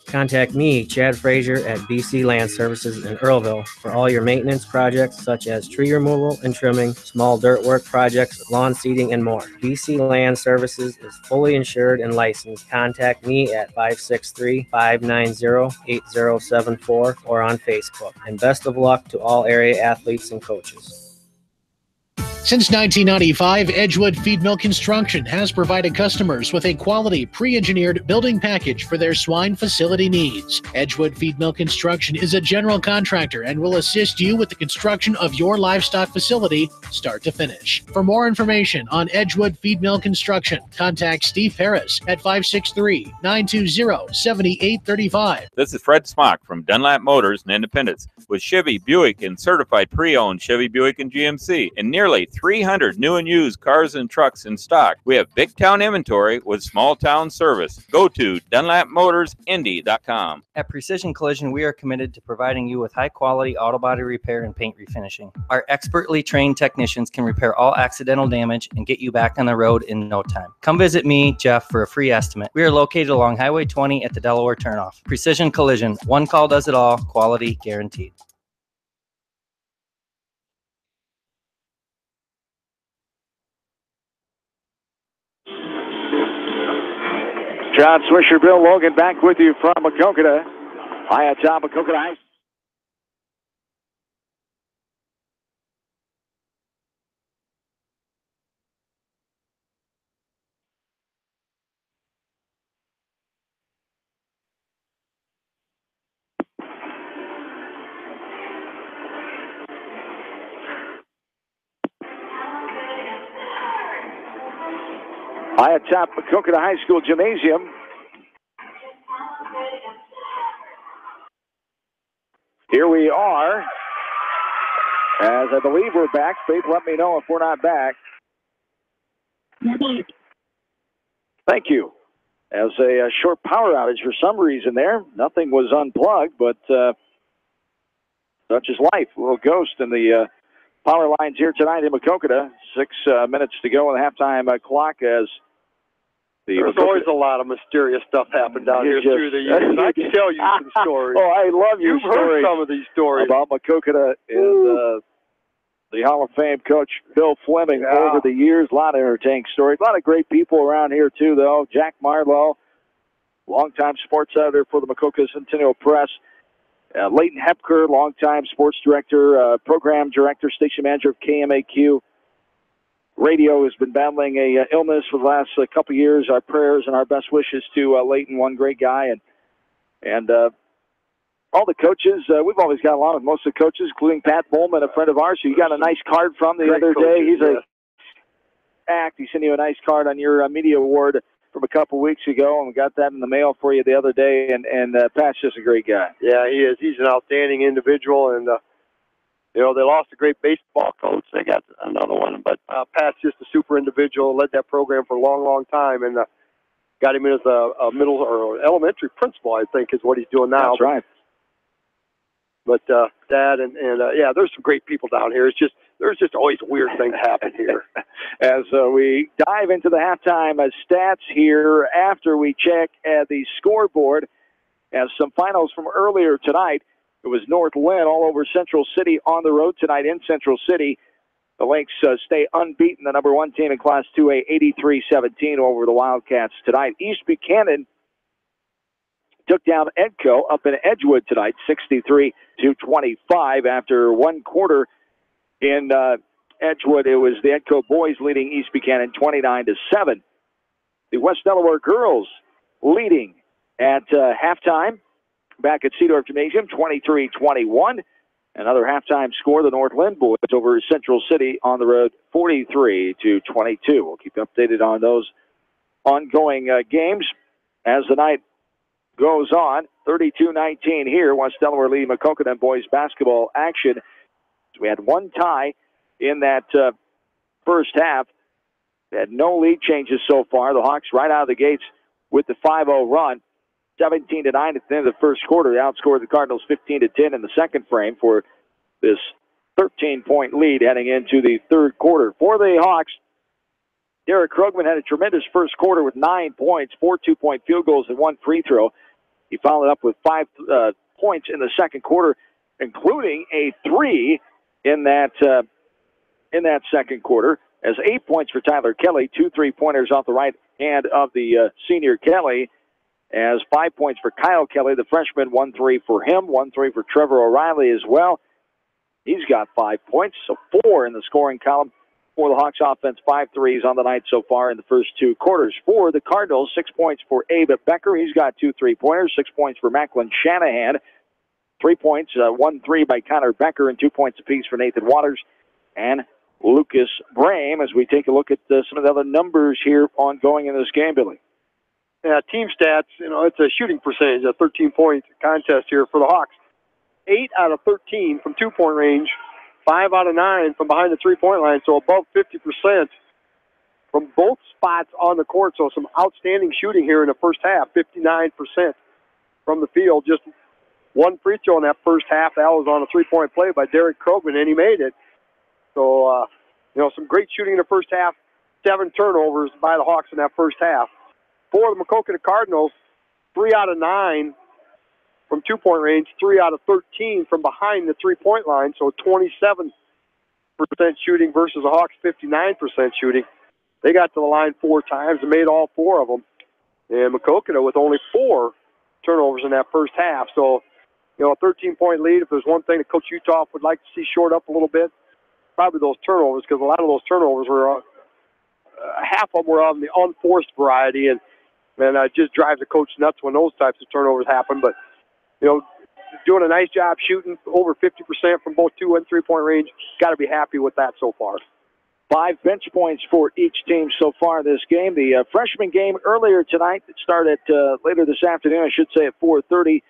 Contact me, Chad Frazier, at BC Land Services in Earlville for all your maintenance projects such as tree removal and trimming, small dirt work projects, lawn seeding, and more. BC Land Services is fully insured and licensed. Contact me at 563-590-8074 or on Facebook. And best of luck to all area athletes and coaches. Since 1995, Edgewood Feed Mill Construction has provided customers with a quality, pre-engineered building package for their swine facility needs. Edgewood Feed Mill Construction is a general contractor and will assist you with the construction of your livestock facility, start to finish. For more information on Edgewood Feed Mill Construction, contact Steve Harris at 563-920-7835. This is Fred Smock from Dunlap Motors and Independence with Chevy, Buick, and certified pre-owned Chevy, Buick, and GMC, and nearly 300 new and used cars and trucks in stock. We have big town inventory with small town service. Go to DunlapMotorsIndy.com. At Precision Collision, we are committed to providing you with high quality auto body repair and paint refinishing. Our expertly trained technicians can repair all accidental damage and get you back on the road in no time. Come visit me, Jeff, for a free estimate. We are located along Highway 20 at the Delaware turnoff. Precision Collision, one call does it all, quality guaranteed. John Swisher, Bill Logan back with you from Maquoketa. High atop Maquoketa High. High atop Maquoketa High School Gymnasium. Here we are, as I believe we're back. Faith, let me know if we're not back. Thank you. As a short power outage for some reason there. Nothing was unplugged, but such is life. A little ghost in the power lines here tonight in Maquoketa. 6 minutes to go on the halftime clock as there's always a lot of mysterious stuff happened down here through the years. I can tell you some stories. Oh, I love your You've heard some of these stories about Maquoketa and the Hall of Fame coach Bill Fleming over the years. A lot of entertaining stories. A lot of great people around here too, though. Jack Marlowe, longtime sports editor for the Maquoketa Centennial Press, Leighton Hepker, longtime sports director, program director, station manager of KMAQ Radio, has been battling a illness for the last couple years. Our prayers and our best wishes to Leighton, one great guy, and all the coaches. We've always got along with most of the coaches, including Pat Bowman, a friend of ours, who you got a nice card from the other day. He's he sent you a nice card on your media award from a couple weeks ago, and we got that in the mail for you the other day, and Pat's just a great guy. Yeah, he is. He's an outstanding individual, and, they lost a great baseball coach. They got another one, but Pat's just a super individual, led that program for a long, long time, and got him in as a middle or elementary principal, I think, is what he's doing now. That's right. But Dad and there's some great people down here. There's just always weird things happen here. As we dive into the halftime stats here after we check at the scoreboard, as some finals from earlier tonight. It was North Lynn all over Central City on the road tonight in Central City. The Lynx stay unbeaten, the number 1 team in Class 2A, 83-17 over the Wildcats tonight. East Buchanan took down Edco up in Edgewood tonight, 63-25 after one quarter. In Edgewood, it was the Edco boys leading East Buchanan 29-7. The West Delaware girls leading at halftime back at Seedorf Gymnasium, 23-21. Another halftime score, the North Lynn boys over Central City on the road, 43-22. We'll keep you updated on those ongoing games as the night goes on. 32-19 here, West Delaware leading Maquoketa boys basketball action. So we had one tie in that first half. They had no lead changes so far. The Hawks right out of the gates with the 5-0 run. 17-9 at the end of the first quarter. They outscored the Cardinals 15-10 in the second frame for this 13-point lead heading into the third quarter. For the Hawks, Derek Krogman had a tremendous first quarter with 9 points, 4 two-point field goals, and 1 free throw. He followed up with 5 points in the second quarter, including a 3 in that second quarter, as 8 points for Tyler Kelly, 2 3-pointers off the right hand of the senior Kelly, as 5 points for Kyle Kelly, the freshman, 1 3 for him, 1 3 for Trevor O'Reilly as well. He's got 5 points, so 4 in the scoring column for the Hawks offense, 5 threes on the night so far in the first 2 quarters. For the Cardinals, 6 points for Abe Becker. He's got 2 3-pointers, 6 points for Macklin Shanahan, 3 points, 1 3 by Connor Becker, and 2 points apiece for Nathan Waters and Lucas Brame. As we take a look at some of the other numbers here ongoing in this game, Billy. Yeah, team stats, it's a shooting percentage, a 13-point contest here for the Hawks. 8 out of 13 from 2-point range, 5 out of 9 from behind the 3-point line, so above 50% from both spots on the court. So some outstanding shooting here in the first half, 59% from the field. Just 1 free throw in that first half. That was on a 3-point play by Derek Krogman, and he made it. So, some great shooting in the first half. 7 turnovers by the Hawks in that first half. For the Maquoketa Cardinals, 3 out of 9 from 2-point range, 3 out of 13 from behind the 3-point line, so 27% shooting versus the Hawks' 59% shooting. They got to the line 4 times and made all 4 of them. And Maquoketa with only 4 turnovers in that first half. So, a 13-point lead, if there's one thing that Coach Uthoff would like to see short up a little bit, probably those turnovers, because a lot of those turnovers were, half of them were on the unforced variety, and it just drives the coach nuts when those types of turnovers happen. But, doing a nice job shooting over 50% from both 2- and 3-point range. Got to be happy with that so far. 5 bench points for each team so far this game. The freshman game earlier tonight that started later this afternoon, I should say at 4:30,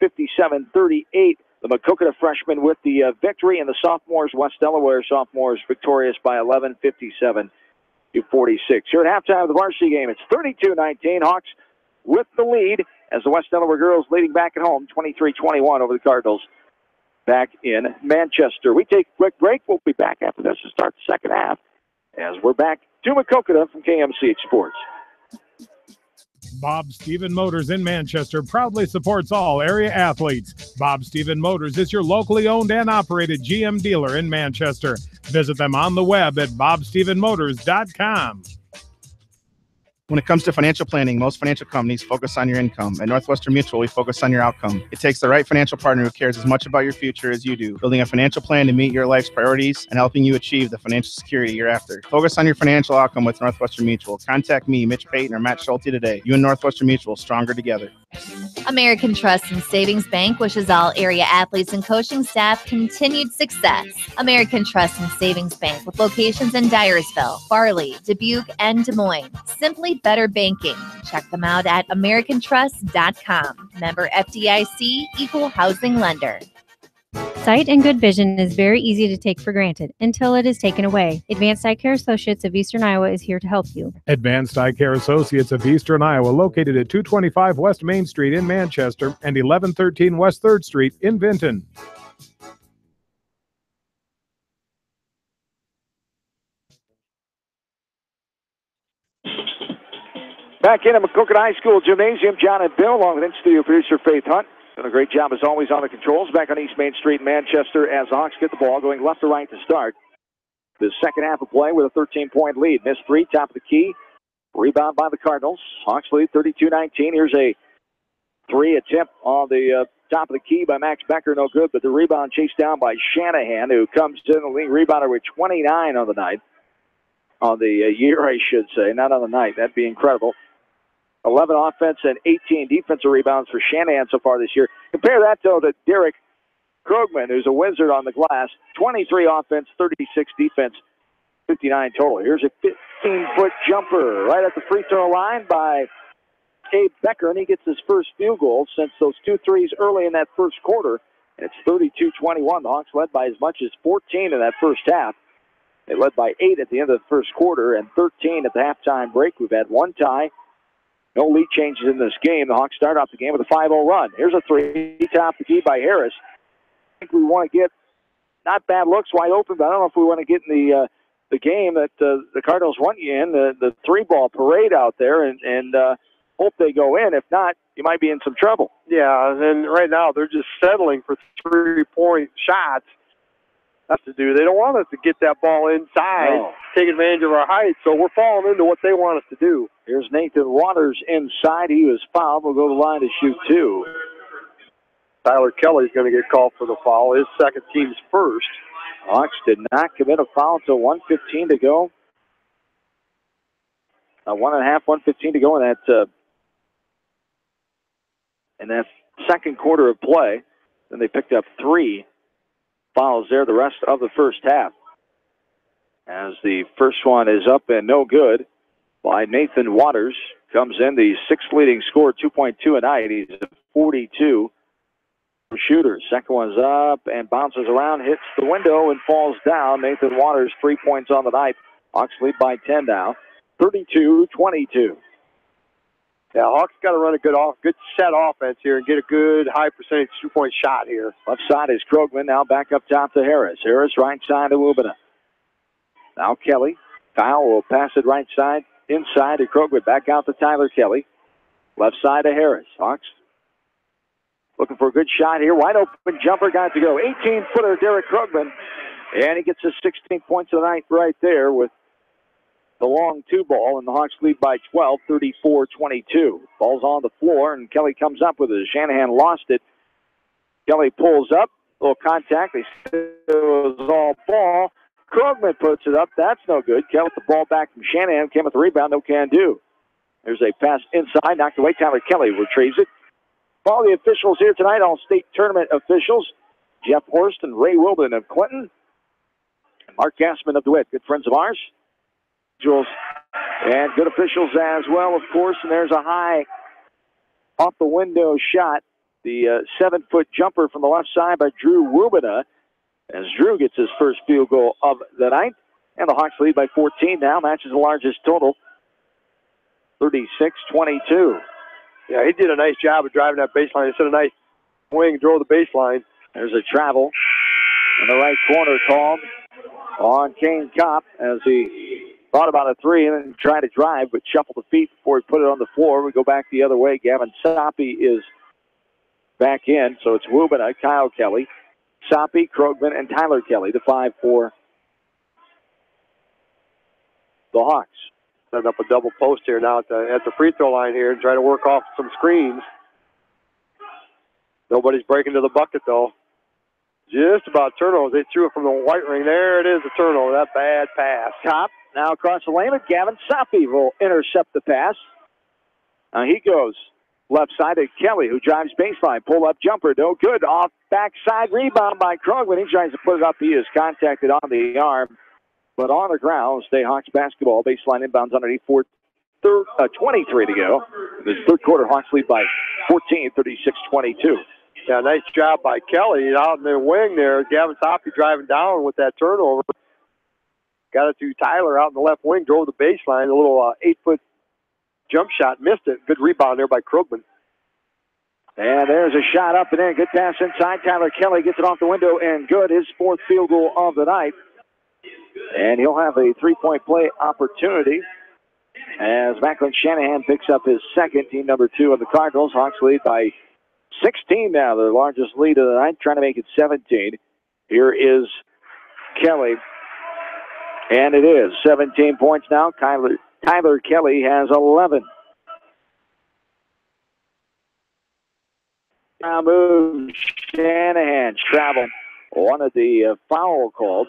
57-38. The Maquoketa freshmen with the victory, and the sophomores, West Delaware sophomores, victorious by 11, 57-46. Here at halftime of the varsity game, it's 32-19. Hawks with the lead as the West Delaware girls leading back at home, 23-21 over the Cardinals back in Manchester. We take a quick break. We'll be back after this to start the second half as we're back to Maquoketa from KMCH Sports. Bob Stephen Motors in Manchester proudly supports all area athletes. Bob Stephen Motors is your locally owned and operated GM dealer in Manchester. Visit them on the web at bobstephenmotors.com. When it comes to financial planning, most financial companies focus on your income. At Northwestern Mutual, we focus on your outcome. It takes the right financial partner who cares as much about your future as you do, building a financial plan to meet your life's priorities and helping you achieve the financial security you're after. Focus on your financial outcome with Northwestern Mutual. Contact me, Mitch Payton, or Matt Schulte today. You and Northwestern Mutual, stronger together. American Trust and Savings Bank wishes all area athletes and coaching staff continued success. American Trust and Savings Bank with locations in Dyersville, Farley, Dubuque, and Des Moines. Simply better banking. Check them out at americantrust.com. Member FDIC, equal housing lender. Sight and good vision is very easy to take for granted until it is taken away. Advanced Eye Care Associates of Eastern Iowa is here to help you. Advanced Eye Care Associates of Eastern Iowa, located at 225 West Main Street in Manchester and 1113 West 3rd Street in Vinton. Back in at Maquoketa High School Gymnasium, John and Bill, along with in-studio producer Faith Hunt. Doing a great job, as always, on the controls. Back on East Main Street in Manchester as the Hawks get the ball going left to right to start. The second half of play with a 13-point lead. Missed three, top of the key. Rebound by the Cardinals. Hawks lead 32-19. Here's a three attempt on the top of the key by Max Becker. No good, but the rebound chased down by Shanahan, who comes in the league rebounder with 29 on the night. On the year, I should say, not on the night. That'd be incredible. 11 offense and 18 defensive rebounds for Shanahan so far this year. Compare that, though, to Derek Krogman, who's a wizard on the glass. 23 offense, 36 defense, 59 total. Here's a 15-foot jumper right at the free throw line by Abe Becker, and he gets his first field goal since those 2 threes early in that first quarter. And it's 32-21. The Hawks led by as much as 14 in that first half. They led by 8 at the end of the first quarter and 13 at the halftime break. We've had one tie. No lead changes in this game. The Hawks start off the game with a 5-0 run. Here's a three, top the key by Harris. I think we want to get, not bad looks, wide open, but I don't know if we want to get in the game that the Cardinals want you in, the three-ball parade out there, and hope they go in. If not, you might be in some trouble. Yeah, and right now they're just settling for three-point shots. That's to do. They don't want us to get that ball inside, take advantage of our height, so we're falling into what they want us to do. Here's Nathan Waters inside. He was fouled. We'll go to the line to shoot 2. Tyler Kelly's going to get called for the foul. His second, team's first. Hawks did not commit a foul until 1:15 to go. 1:15 to go in that second quarter of play. Then they picked up 3 fouls there the rest of the first half. As the first one is up and no good by Nathan Waters. Comes in the 6th leading scorer, 2.2 a night. He's a 42 shooter. Second one's up and bounces around, hits the window and falls down. Nathan Waters, 3 points on the night. Hawks lead by 10 now, 32-22. Yeah, Hawks got to run a good set offense here and get a good high percentage 2-point shot here. Left side is Krogman, now back up top to Harris. Harris right side to Wubina. Now Kelly. Kyle will pass it right side, inside to Krogman. Back out to Tyler Kelly. Left side to Harris. Hawks looking for a good shot here. Wide open jumper, got to go. 18-footer Derek Krogman. And he gets his 16 points of the night right there with the long 2 ball, and the Hawks lead by 12, 34-22. Ball's on the floor, and Kelly comes up with it. Shanahan lost it. Kelly pulls up. A little contact. They said it was all ball. Krogman puts it up. That's no good. Kelly with the ball back from Shanahan. Came with the rebound. No can do. There's a pass inside. Knocked away. Tyler Kelly retrieves it. All the officials here tonight, all state tournament officials. Jeff Horst and Ray Wilden of Clinton. And Mark Gassman of DeWitt. Good friends of ours. And good officials as well, of course. And there's a high off the window shot. The 7-foot jumper from the left side by Drew Wubina, as Drew gets his first field goal of the night. And the Hawks lead by 14 now, matches the largest total, 36-22. Yeah, he did a nice job of driving that baseline. He set a nice swing, drove the baseline. There's a travel in the right corner called on Kane Kopp as he thought about a 3 and then tried to drive, but shuffled the feet before he put it on the floor. We go back the other way. Gavin Soppe is back in, so it's Wubina, Kyle Kelly, Soppe, Krogman, and Tyler Kelly, the 5 for the Hawks. Setting up a double post here now at the free throw line here and try to work off some screens. Nobody's breaking to the bucket, though. Just about turnovers. They threw it from the white ring. There it is, the turnover. That bad pass. Top now across the lane, but Gavin Soppy will intercept the pass. He goes left side to Kelly, who drives baseline. Pull-up jumper, no good. Off backside rebound by Krogman. He tries to put it up. He is contacted on the arm, but on the ground. Stay Hawks basketball. Baseline inbounds underneath 23 to go. This third quarter, Hawks lead by 14, 36-22. Yeah, nice job by Kelly out in the wing there. Gavin Soppy driving down with that turnover. Got it to Tyler out in the left wing, drove the baseline. A little 8-foot jump shot, missed it. Good rebound there by Krugman. And there's a shot up and in. Good pass inside. Tyler Kelly gets it off the window and good. His fourth field goal of the night. And he'll have a three-point play opportunity as Macklin Shanahan picks up his second, team number 2 of the Cardinals. Hawks lead by 16 now, their largest lead of the night, trying to make it 17. Here is Kelly. And it is 17 points now. Tyler Kelly has 11. Now moves Shanahan. Travel. Wanted the foul called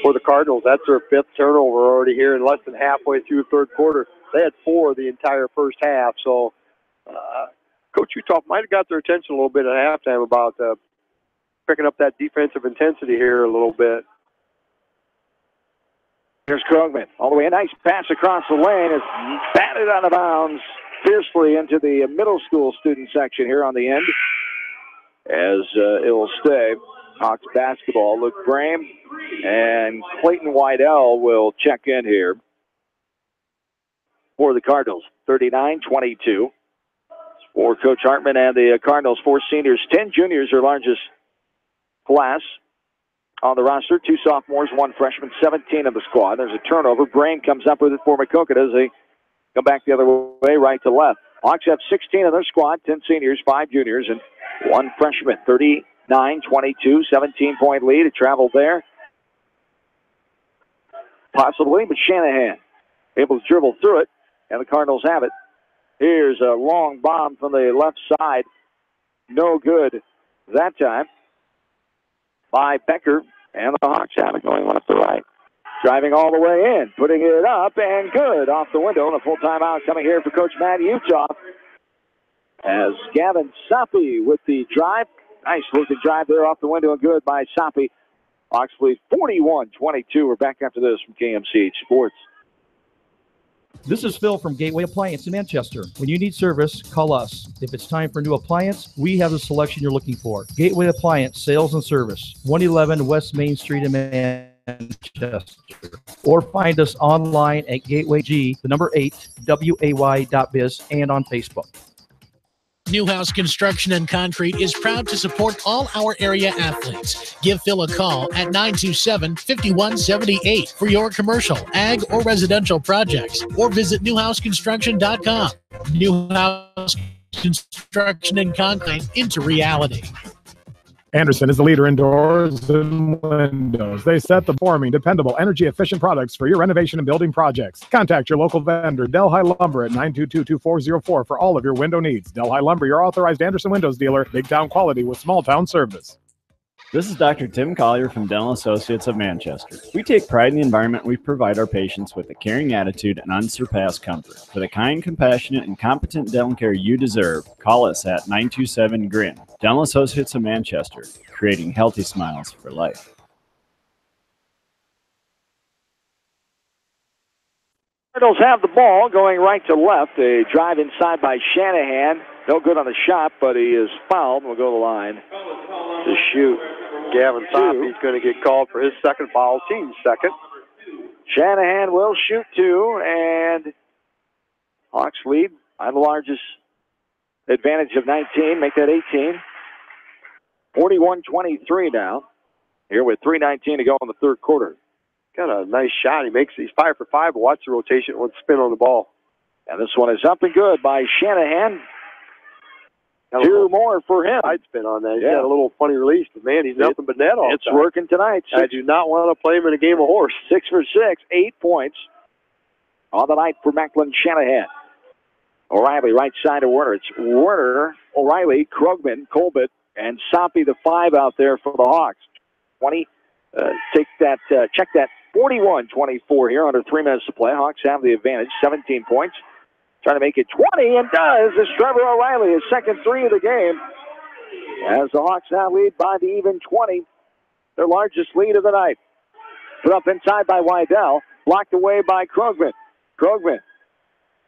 for the Cardinals. That's their 5th turnover already here in less than halfway through the third quarter. They had 4 the entire first half, so Coach Uthoff might have got their attention a little bit at halftime about picking up that defensive intensity here a little bit. Here's Krogman all the way. A nice pass across the lane. Is batted out of bounds fiercely into the middle school student section here on the end. As it will stay. Hawks basketball. Luke Graham and Clayton Wydell will check in here for the Cardinals. 39-22. For Coach Hartman and the Cardinals, 4 seniors, 10 juniors, their largest class on the roster. 2 sophomores, 1 freshman, 17 of the squad. There's a turnover. Brain comes up with it for Maquoketa as they come back the other way, right to left. Hawks have 16 of their squad, 10 seniors, 5 juniors, and 1 freshman. 39-22, 17-point lead. It traveled there. Possibly, but Shanahan able to dribble through it, and the Cardinals have it. Here's a long bomb from the left side. No good that time by Becker, and the Hawks have it going left to right. Driving all the way in, putting it up, and good off the window. And a full timeout coming here for Coach Matt Uthoff as Gavin Soppy with the drive. Nice looking drive there off the window, and good by Soppy. Hawks lead 41-22. We're back after this from KMCH Sports. This is Phil from Gateway Appliance in Manchester. When you need service, call us. If it's time for a new appliance, we have the selection you're looking for. Gateway Appliance Sales and Service, 111 West Main Street in Manchester. Or find us online at gateway8way.biz and on Facebook. Newhouse Construction and Concrete is proud to support all our area athletes. Give Phil a call at 927-5178 for your commercial, ag, or residential projects, or visit newhouseconstruction.com. Newhouse Construction and Concrete into reality. Anderson is the leader in doors and windows. They set the forming, dependable, energy-efficient products for your renovation and building projects. Contact your local vendor, Delhi Lumber, at 922-2404 for all of your window needs. Delhi Lumber, your authorized Anderson Windows dealer, big town quality with small town service. This is Dr. Tim Collier from Dental Associates of Manchester. We take pride in the environment we provide our patients with a caring attitude and unsurpassed comfort. For the kind, compassionate, and competent dental care you deserve, call us at 927-GRIN. Dental Associates of Manchester, creating healthy smiles for life. Cardinals have the ball going right to left. A drive inside by Shanahan. No good on the shot, but he is fouled. We'll go to the line to shoot. Gavin Soppy's going to get called for his second foul, team's second. Shanahan will shoot 2, and Hawks lead by the largest advantage of 19. Make that 18. 41-23 now. Here with 3:19 to go in the third quarter. Got a nice shot. He's 5 for 5. But watch the rotation with spin on the ball. And this one is up and good by Shanahan. 2 more for him. Side spin on that. He's got a little funny release, but man, he's nothing but net all It's time. working tonight. I do not want to play him in a game of horse. 6 for 6, 8 points. on the night for Macklin Shanahan. O'Reilly right side of Werner. It's Werner, O'Reilly, Krogman, Colbert, and Soppy, the 5 out there for the Hawks. 20. Check that. 41-24 here under 3 minutes to play. Hawks have the advantage. 17 points. Trying to make it 20 and does. It's Trevor O'Reilly, his second 3 of the game. As the Hawks now lead by the even 20. Their largest lead of the night. Put up inside by Wydell. Blocked away by Krogman. Krogman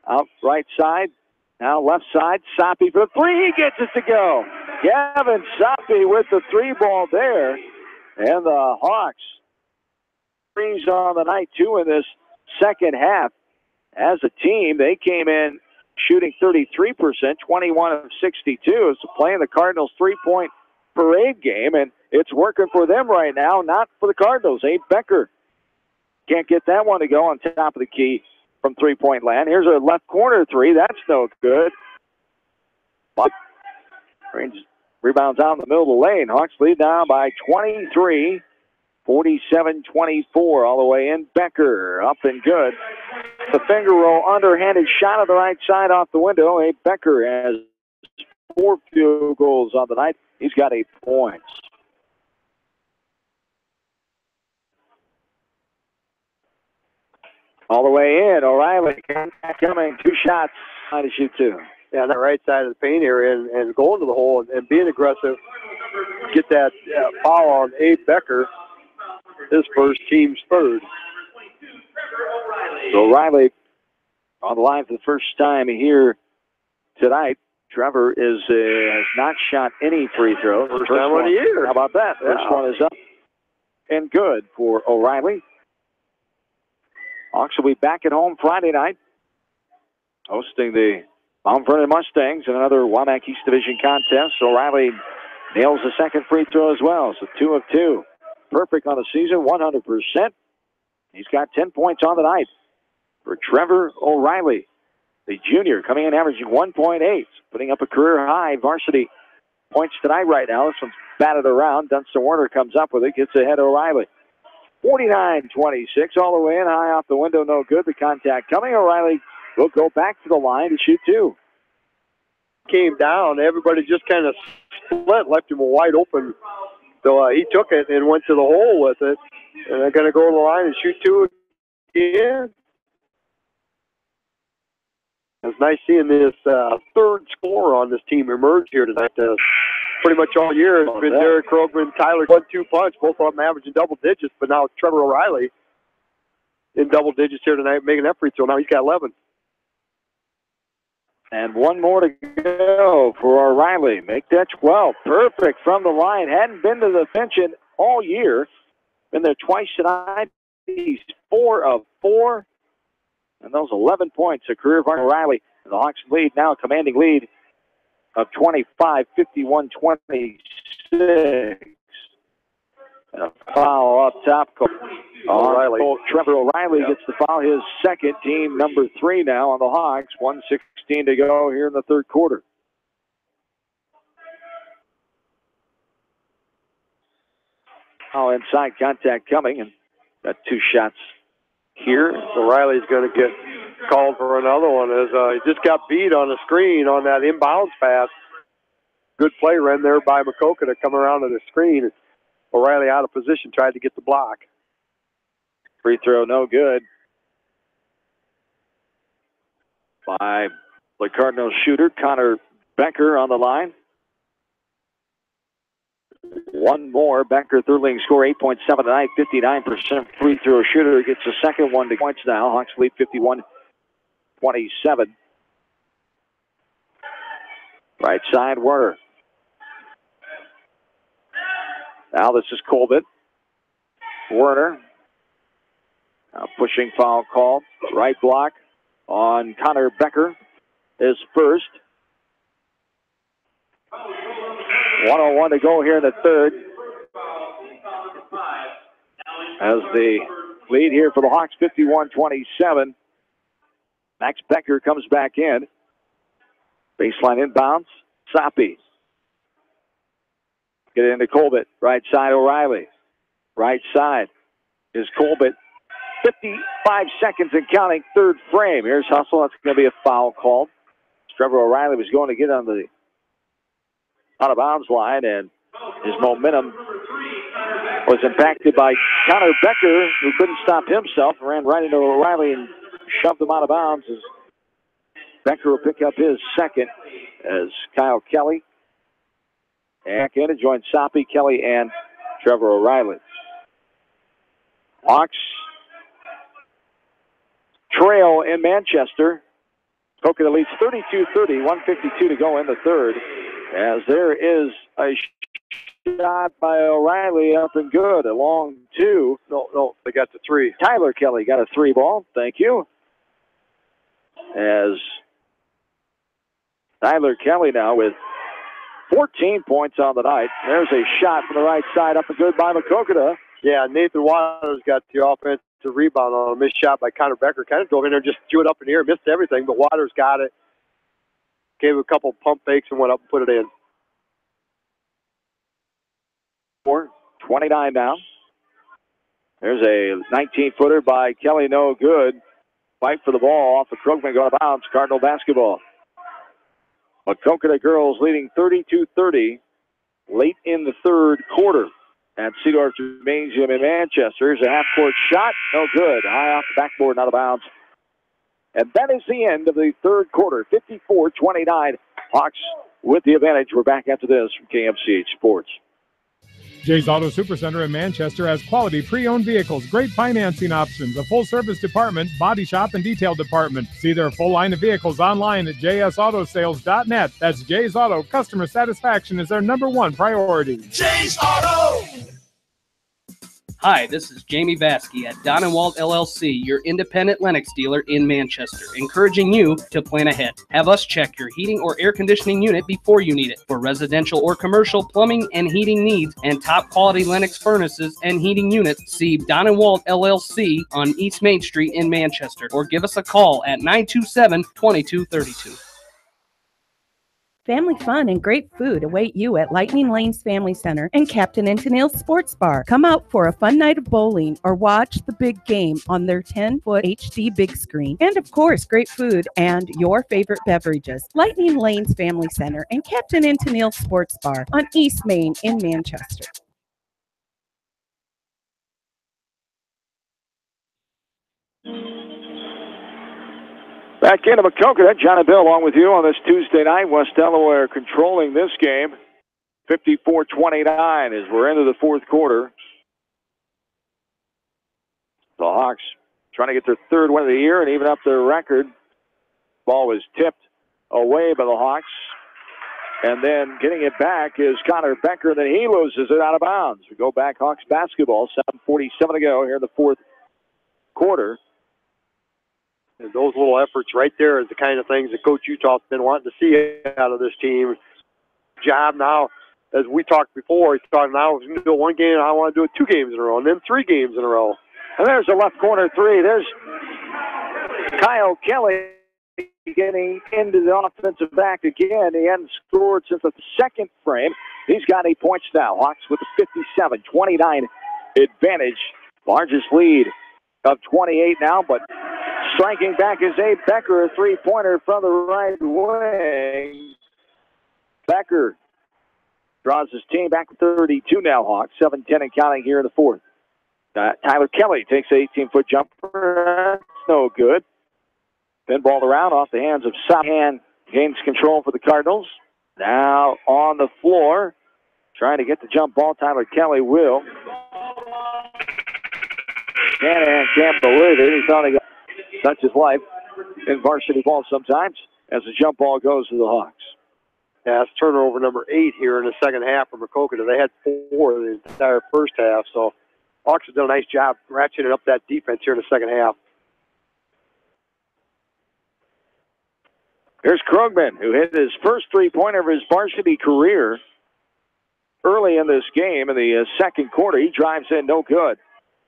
out right side. Now left side. Soppy for the 3. He gets it to go. Gavin Soppy with the 3 ball there. And the Hawks threes on the night, 2 in this second half. As a team, they came in shooting 33%, 21 of 62. So playing the Cardinals' 3-point parade game, and it's working for them right now, not for the Cardinals. Abe Becker can't get that one to go on top of the key from 3-point land. Here's a left corner 3. That's no good. But rebounds out in the middle of the lane. Hawks lead now by 23, 47-24 all the way in. Becker up and good. The finger roll underhanded shot on the right side off the window. Abe Becker has 4 field goals on the night. He's got 8 points. All the way in. O'Reilly coming. 2 shots. Trying to shoot 2. Yeah, on that right side of the paint area and going to the hole and being aggressive. Get that foul on Abe Becker. His first, team's 3rd. So O'Reilly on the line for the first time here tonight. Trevor has not shot any free throws. First time of the year. How about that? Yeah. First one is up and good for O'Reilly. Hawks will be back at home Friday night, hosting the Mount Vernon Mustangs in another WAMAC East Division contest. O'Reilly nails the second free throw as well, so 2 of 2. Perfect on the season, 100%. He's got 10 points on the night for Trevor O'Reilly, the junior, coming in averaging 1.8, putting up a career-high varsity points tonight right now. This one's batted around. Dunstan Werner comes up with it, gets ahead of O'Reilly. 49-26, all the way in, high off the window, no good. The contact coming. O'Reilly will go back to the line to shoot 2. Came down. Everybody just kind of split, left him wide open. So he took it and went to the hole with it. And they're going to go to the line and shoot 2 again. It's nice seeing this 3rd scorer on this team emerge here tonight. Pretty much all year it's been Derek Krogman, Tyler 1-2 punch, both of them averaging double digits. But now Trevor O'Reilly in double digits here tonight, making that free throw. Now he's got 11. And 1 more to go for O'Reilly. Make that 12. Perfect from the line. Hadn't been to the bench in all year. Been there twice tonight. He's 4 of 4. And those 11 points, a career for O'Reilly. The Hawks lead now, commanding lead of 25, 51-26. And a foul up top. O'Reilly. Trevor O'Reilly gets the foul, his second, team number 3 now on the Hawks. 1:16 to go here in the 3rd quarter. Oh, inside contact coming, and got 2 shots here. O'Reilly's going to get called for another one as he just got beat on the screen on that inbounds pass. Good play ran there by Maquoketa to come around to the screen. O'Reilly out of position, tried to get the block. Free throw, no good. By the Cardinals shooter, Connor Becker on the line. 1 more. Becker, 3rd leading scorer, 8.7 tonight, 59% free throw shooter. Gets the second one to points now. Hawks lead 51-27. Right side, Werner. Now this is Colbert. Werner. Now pushing foul call. Right block on Connor Becker is first. 1:01 to go here in the 3rd. As the lead here for the Hawks, 51-27. Max Becker comes back in. Baseline inbounds. Soppy. Get it into Colbert. Right side, O'Reilly. Right side is Colbert. 55 seconds and counting, third frame. Here's Hustle. That's going to be a foul called. Trevor O'Reilly was going to get on the out-of-bounds line, and his momentum was impacted by Connor Becker, who couldn't stop himself, ran right into O'Reilly and shoved him out of bounds. As Becker will pick up his second as Kyle Kelly back in to join Soppy, Kelly, and Trevor O'Reilly. Hawks trail in Manchester. Maquoketa leads 32-30, 1:52 to go in the third. As there is a shot by O'Reilly up and good, a long two. No, they got the three. Tyler Kelly got a three ball. Thank you. As Tyler Kelly now with 14 points on the night. There's a shot from the right side up and good by Maquoketa. Yeah, Nathan Waters got the offensive rebound on a missed shot by Connor Becker. Kind of drove in there, just threw it up in the air, missed everything, but Waters got it. Gave a couple pump fakes and went up and put it in. 4:29 now. There's a 19-footer by Kelly, no good. Fight for the ball off of Krugman, going to bounce. Cardinal basketball. Maquoketa girls leading 32-30 late in the third quarter at Seedorf Gymnasium in Manchester. Here's a half-court shot. No good. High off the backboard and out of bounds. And that is the end of the third quarter. 54-29. Hawks with the advantage. We're back after this from KMCH Sports. Jay's Auto Supercenter in Manchester has quality pre-owned vehicles, great financing options, a full-service department, body shop, and detail department. See their full line of vehicles online at jsautosales.net. That's Jay's Auto. Customer satisfaction is their #1 priority. Jay's Auto! Hi, this is Jamie Vasky at Don & Walt LLC, your independent Lennox dealer in Manchester, encouraging you to plan ahead. Have us check your heating or air conditioning unit before you need it. For residential or commercial plumbing and heating needs and top quality Lennox furnaces and heating units, see Don & Walt LLC on East Main Street in Manchester, or give us a call at 927-2232. Family fun and great food await you at Lightning Lanes Family Center and Captain and Tennille's Sports Bar. Come out for a fun night of bowling or watch the big game on their 10-foot HD big screen. And of course, great food and your favorite beverages. Lightning Lanes Family Center and Captain and Tennille's Sports Bar on East Main in Manchester. Back into Maquoketa. John and Bill along with you on this Tuesday night. West Delaware controlling this game. 54-29 as we're into the fourth quarter. The Hawks trying to get their third win of the year and even up their record. Ball was tipped away by the Hawks. And then getting it back is Connor Becker. Then he loses it out of bounds. We go back Hawks basketball. 7:47 to go here in the fourth quarter. And those little efforts right there is the kind of things that Coach Utah's been wanting to see out of this team. Job now, as we talked before, he's talking now, if we can do it one game, I want to do it 2 games in a row, and then 3 games in a row. And there's a left corner three. There's Kyle Kelly getting into the offensive back again. He hadn't scored since the second frame. He's got 8 points now. Hawks with a 57-29 advantage. Largest lead of 28 now, but striking back is Abe Becker, a three-pointer from the right wing. Becker draws his team back to 32 now, Hawks. 7-10 and counting here in the fourth. Tyler Kelly takes an 18-foot jumper. That's no good. Pinballed around off the hands of Sahan. Gains control for the Cardinals. Now on the floor, trying to get the jump ball. Tyler Kelly will. Shanahan can't believe it. He thought he got touch his life in varsity ball sometimes as the jump ball goes to the Hawks. Yeah, it's turnover number 8 here in the second half for Maquoketa. They had 4 the entire first half, so Hawks have done a nice job ratcheting up that defense here in the second half. Here's Krugman, who hit his first three-pointer of his varsity career early in this game in the second quarter. He drives in, no good.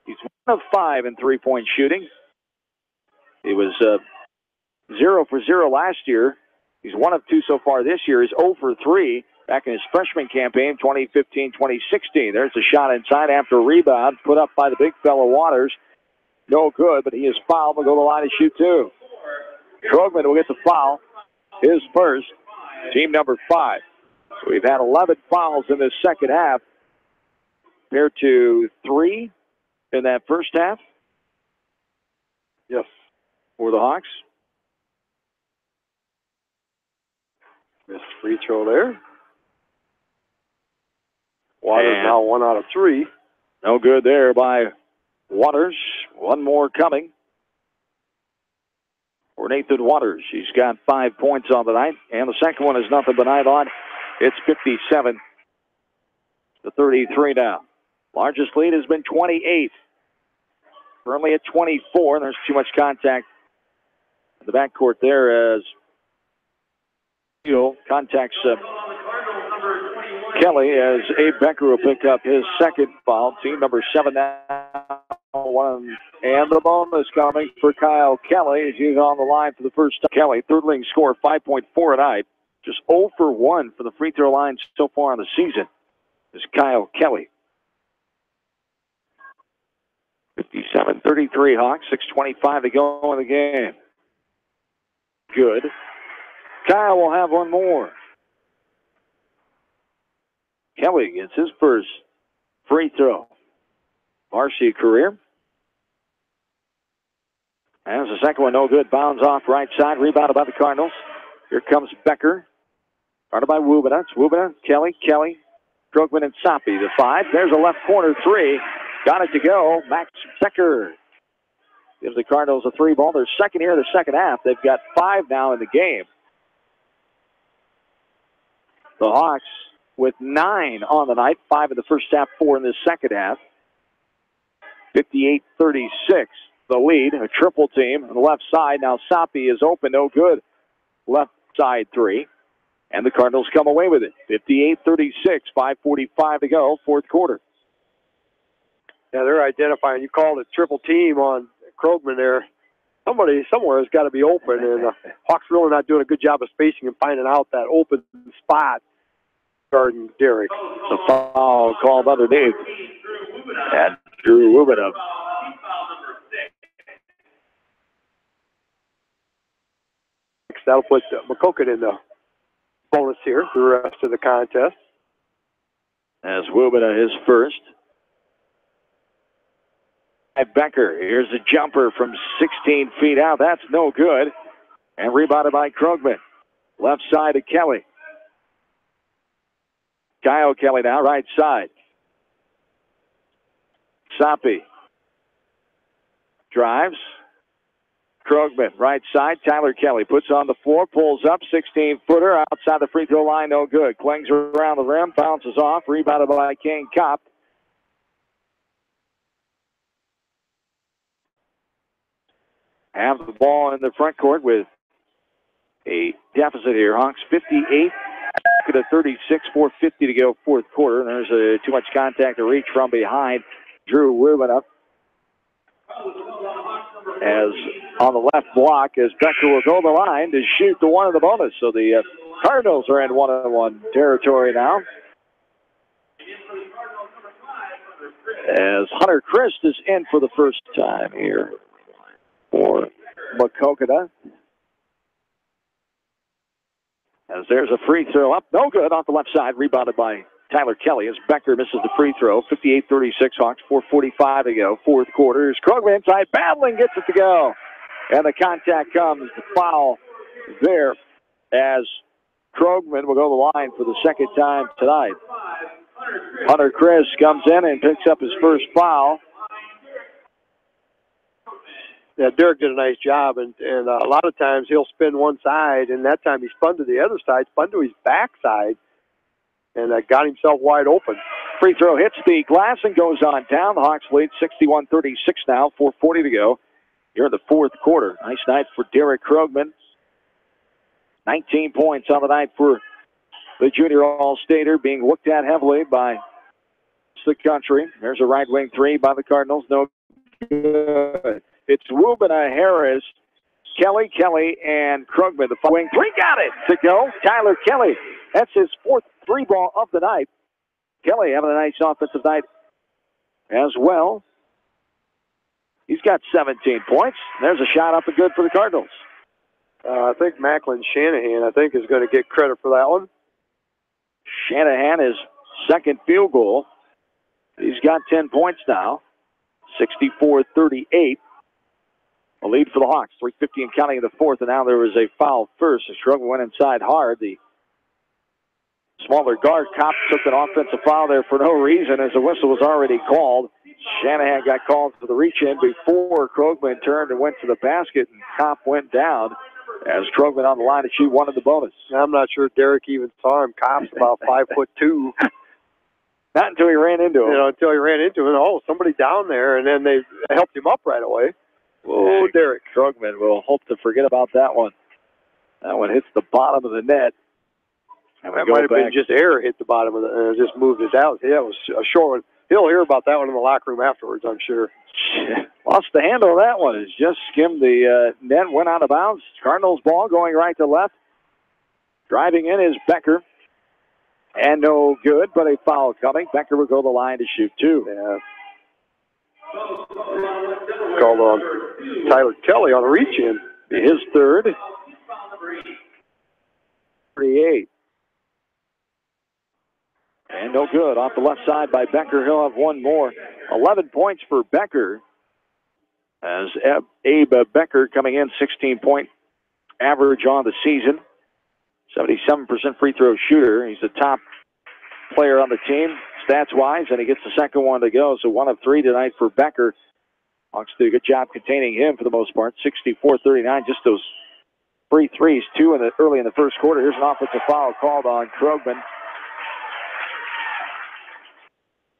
He's 1 of 5 in three-point shooting. He was 0 for 0 last year. He's 1 of 2 so far this year. He's 0 for 3 back in his freshman campaign, 2015-2016. There's a shot inside after a rebound put up by the big fellow Waters. No good, but he is fouled. Will go to the line to shoot two. Krogman will get the foul. His first. Team number 5. So we've had 11 fouls in this second half compared to 3 in that first half. Yes. For the Hawks. Missed free throw there. Waters now 1 out of 3. No good there by Waters. One more coming for Nathan Waters. He's got 5 points on the night, and the second one is nothing but nylon. It's 57-33 now. Largest lead has been 28. Currently at 24, and there's too much contact in the backcourt there as contacts Kelly as Abe Becker will pick up his second foul. Team number 7 now. And the bonus coming for Kyle Kelly as he's on the line for the first time. Kelly, third leading scorer, 5.4 tonight. Just 0 for 1 for the free throw line so far in the season is Kyle Kelly. 57-33 Hawks, 6:25 to go in the game. Good. Kyle will have one more. Kelly gets his first free throw. Varsity career. And the second one, no good. Bounds off right side. Rebounded by the Cardinals. Here comes Becker. Guarded by Wubina. It's Wubina, Kelly, Krogman, and Soppe. The 5. There's a left corner 3. Got it to go. Max Becker gives the Cardinals a 3 ball. They're second here in the second half. They've got 5 now in the game. The Hawks with 9 on the night. 5 in the first half, 4 in the second half. 58-36. The lead, a triple team on the left side. Now Soppe is open, no good. Left side 3. And the Cardinals come away with it. 58-36, 5:45 to go, fourth quarter. Yeah, they're identifying. You called it triple team on Krogman there. Somebody somewhere has got to be open, and Hawks really not doing a good job of spacing and finding out that open spot. Guarding Derek. The foul called underneath. And Drew Wubina. That'll put Maquoketa in the bonus here for the rest of the contest. As Wubina his first. Becker, here's a jumper from 16 feet out. That's no good. And rebounded by Krogman. Left side to Kelly. Kyle Kelly now, right side. Soppe drives. Krogman, right side. Tyler Kelly puts on the floor, pulls up, 16-footer outside the free throw line, no good. Clings around the rim, bounces off, rebounded by Kane Kopp. Have the ball in the front court with a deficit here. Hawks 58 to 36, 4:50 to go, fourth quarter. And there's too much contact to reach from behind. Drew Wubina as on the left block as Becker will go the line to shoot the one in the bonus. So the Cardinals are in 1-on-1 territory now. As Hunter Christ is in for the first time here for Maquoketa. As there's a free throw up, no good off the left side, rebounded by Tyler Kelly as Becker misses the free throw. 58-36 Hawks, 4:45 to go, fourth quarter. As Krogman inside, battling, gets it to go. And the contact comes, the foul there as Krogman will go to the line for the second time tonight. Hunter Chris comes in and picks up his first foul. Yeah, Derek did a nice job, and a lot of times he'll spin one side, and that time he spun to the other side, spun to his backside, and got himself wide open. Free throw hits the glass and goes on down. The Hawks lead 61-36 now, 4:40 to go. Here in the fourth quarter. Nice night for Derek Krogman. 19 points on the night for the junior All-Stater, being looked at heavily by the country. There's a right wing 3 by the Cardinals. No good. It's Wubina, Harris, Kelly, and Krogman. The wing 3 got it to go. Tyler Kelly. That's his fourth 3-ball of the night. Kelly having a nice offensive night as well. He's got 17 points. There's a shot up and good for the Cardinals. I think Macklin Shanahan, is going to get credit for that one. Shanahan, his second field goal. He's got 10 points now. 64-38. A lead for the Hawks. 3:50 and counting in the fourth, and now there was a foul first. Struggle went inside hard. The smaller guard, Kopp, took an offensive foul there for no reason as the whistle was already called. Shanahan got called for the reach-in before Krogman turned and went to the basket, and Kopp went down as Krogman on the line to shoot one of the bonus. I'm not sure Derek even saw him. Kopp's about 5'2". Not until he ran into him. Until he ran into him. Oh, somebody down there, and then they helped him up right away. Oh, Derek. Krogman will hope to forget about that one. That one hits the bottom of the net. And that might have been just air hit the bottom of the and just moved it out. Yeah, it was a short one. He'll hear about that one in the locker room afterwards, I'm sure. Lost the handle of that one. It's just skimmed the net, went out of bounds. Cardinals ball going right to left. Driving in is Becker. And no good, but a foul coming. Becker will go to the line to shoot two. Yeah. Called on Tyler Kelly on a reach-in. His third. 38. And no good. Off the left side by Becker. He'll have one more. 11 points for Becker. As Abe Becker coming in, 16-point average on the season. 77% free throw shooter. He's the top player on the team, stats-wise, and he gets the second one to go. So 1 of 3 tonight for Becker. Hawks do a good job containing him for the most part. 64-39, just those free threes, 2 early in the first quarter. Here's an offensive foul called on Krogman.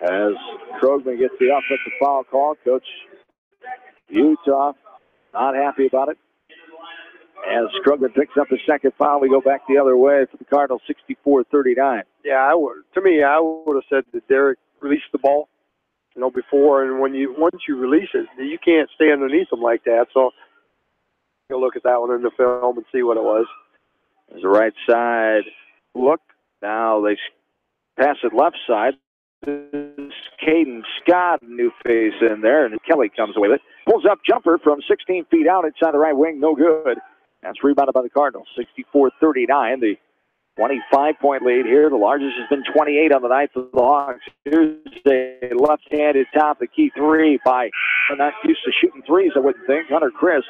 As Krogman gets the offensive foul call, Coach Utah not happy about it. As Krogman picks up his second foul, we go back the other way for the Cardinals, 64-39. Yeah, I would have said that Derek released the ball, before, and once you release it, you can't stay underneath them like that. So you'll look at that one in the film and see what it was. There's the right side look. Now they pass it left side. Caden Scott, new face in there, and Kelly comes away with it. Pulls up jumper from 16 feet out inside the right wing, no good. That's rebounded by the Cardinals, 64-39. The 25-point lead here. The largest has been 28 on the night for the Hawks. Here's a left-handed top, the key three by, not used to shooting threes, I wouldn't think. Hunter Chris,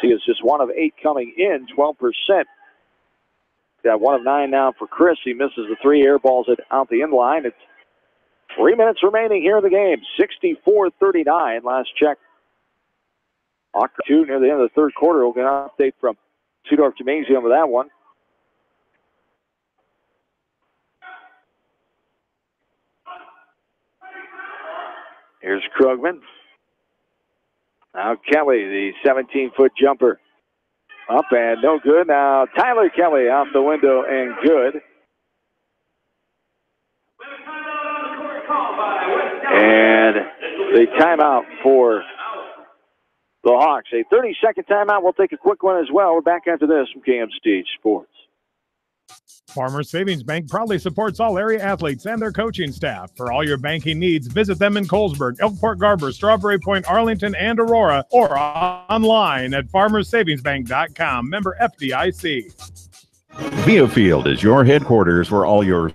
he is just 1 of 8 coming in, 12%. Got 1 of 9 now for Chris. He misses the 3 air balls out the end line. It's 3 minutes remaining here in the game. 64-39. Last check. Hawk 2 near the end of the third quarter. We'll get an update from Seudorf Gymnasium with that one. Here's Krogman. Now Kelly, the 17-foot jumper. Up and no good. Now Tyler Kelly off the window and good. And the timeout for the Hawks. A 30-second timeout. We'll take a quick one as well. We're back after this from KMC Sports. Farmers Savings Bank proudly supports all area athletes and their coaching staff. For all your banking needs, visit them in Colesburg, Elkport Garber, Strawberry Point, Arlington, and Aurora, or online at farmersavingsbank.com. Member FDIC. Viafield is your headquarters for all your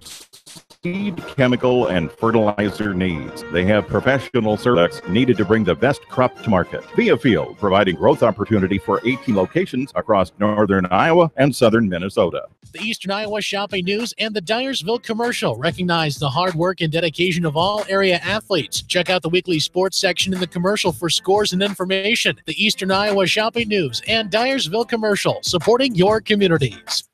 seed, chemical, and fertilizer needs. They have professional service needed to bring the best crop to market. Viafield, providing growth opportunity for 18 locations across northern Iowa and southern Minnesota. The Eastern Iowa Shopping News and the Dyersville Commercial recognize the hard work and dedication of all area athletes. Check out the weekly sports section in the commercial for scores and information. The Eastern Iowa Shopping News and Dyersville Commercial, supporting your communities.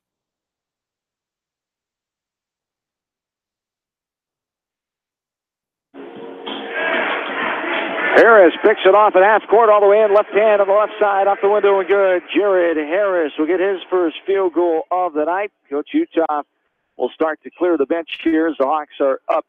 Harris picks it off at half court all the way in, left hand on the left side, off the window and good. Jared Harris will get his first field goal of the night. Coach Utah will start to clear the bench here as the Hawks are up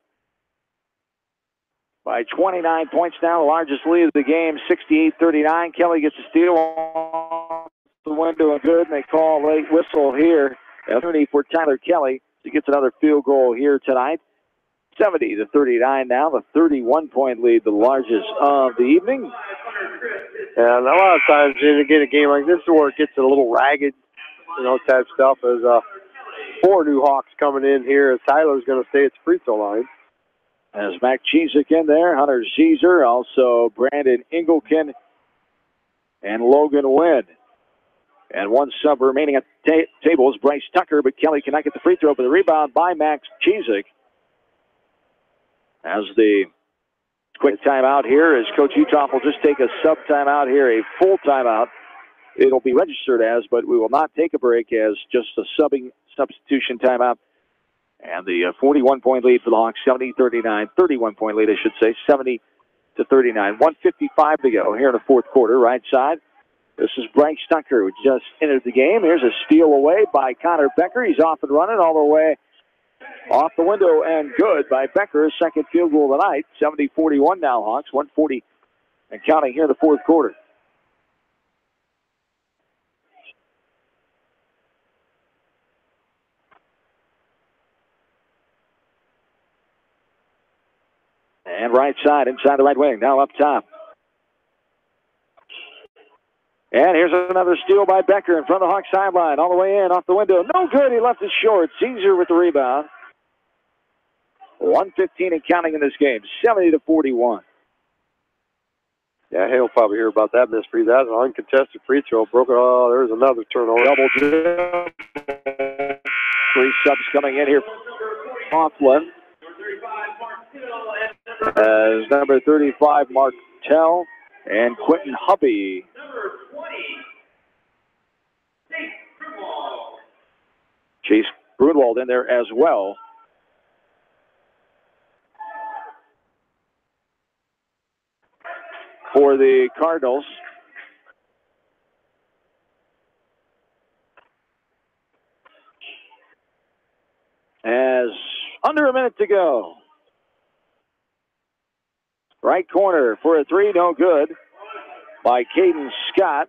by 29 points now, the largest lead of the game, 68-39. Kelly gets a steal off the window and good, and they call a late whistle here. Opportunity for Tyler Kelly. He gets another field goal here tonight. 70-39 now, the 31-point lead, the largest of the evening. And a lot of times, in a game like this is where it gets a little ragged, type stuff. As 4 new Hawks coming in here, as Tyler's going to stay at the free throw line. As Mac Cheezick in there, Hunter Zeezer, also Brandon Engelken, and Logan Wynn. And 1 sub remaining at the table is Bryce Tucker, but Kelly cannot get the free throw, but the rebound by Max Cheezick. As the quick timeout here, as Coach Utoff will just take a sub timeout here, a full timeout. It'll be registered as, but we will not take a break as just a substitution timeout. And the 41-point lead for the Hawks, 70-39, 31-point lead, I should say, 70-39. 1:55 to go here in the fourth quarter, right side. This is Bryce Tucker, who just entered the game. Here's a steal away by Connor Becker. He's off and running all the way off the window and good by Becker. Second field goal of the night. 70-41 now, Hawks. 1:40 and counting here in the fourth quarter. And right side, inside the right wing, now up top. And here's another steal by Becker in front of the Hawks sideline, all the way in, off the window. No good, he left it short. Caesar with the rebound. 1:15 and counting in this game, 70-41. Yeah, he'll probably hear about that miss free. That's an uncontested free throw. Broke it. Oh, there's another turnover. Double dribble. 3 subs coming in here. Coughlin. As number 35, Martell, and Quentin Hubby. Chase Grunwald in there as well. For the Cardinals. As under a minute to go. Right corner for a 3, no good by Caden Scott.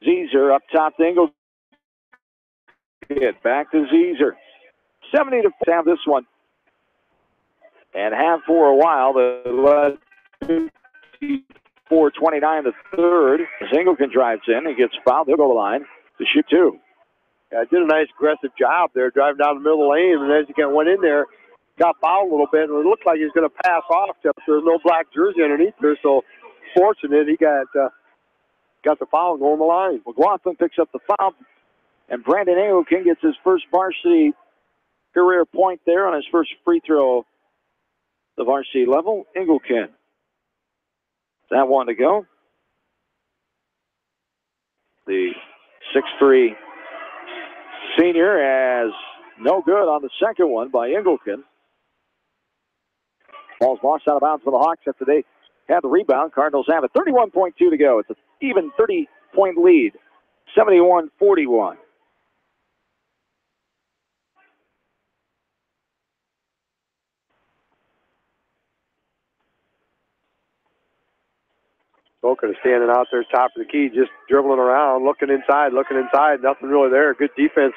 Zeezer up top to Engelken. Back to Zeezer. 70 to have this one. And have for a while. The led 4:29 the third. As Engelken drives in and gets fouled, they'll go to the line to shoot 2. Yeah, did a nice aggressive job there, driving down the middle of the lane, and as he went in there, got fouled a little bit, and it looked like he was going to pass off. There's no black jersey underneath there, so fortunate he got the foul and go on the line. McLaughlin picks up the foul, and Brandon Engelken gets his first varsity career point there on his first free throw, the varsity level. Engelken. That one to go. The 6'3" senior has no good on the second one by Engelken. Ball's lost out of bounds for the Hawks after they had the rebound. Cardinals have it. 31.2 to go. It's an even 30-point lead. 71-41. Boca standing out there top of the key, just dribbling around, looking inside. Nothing really there. Good defense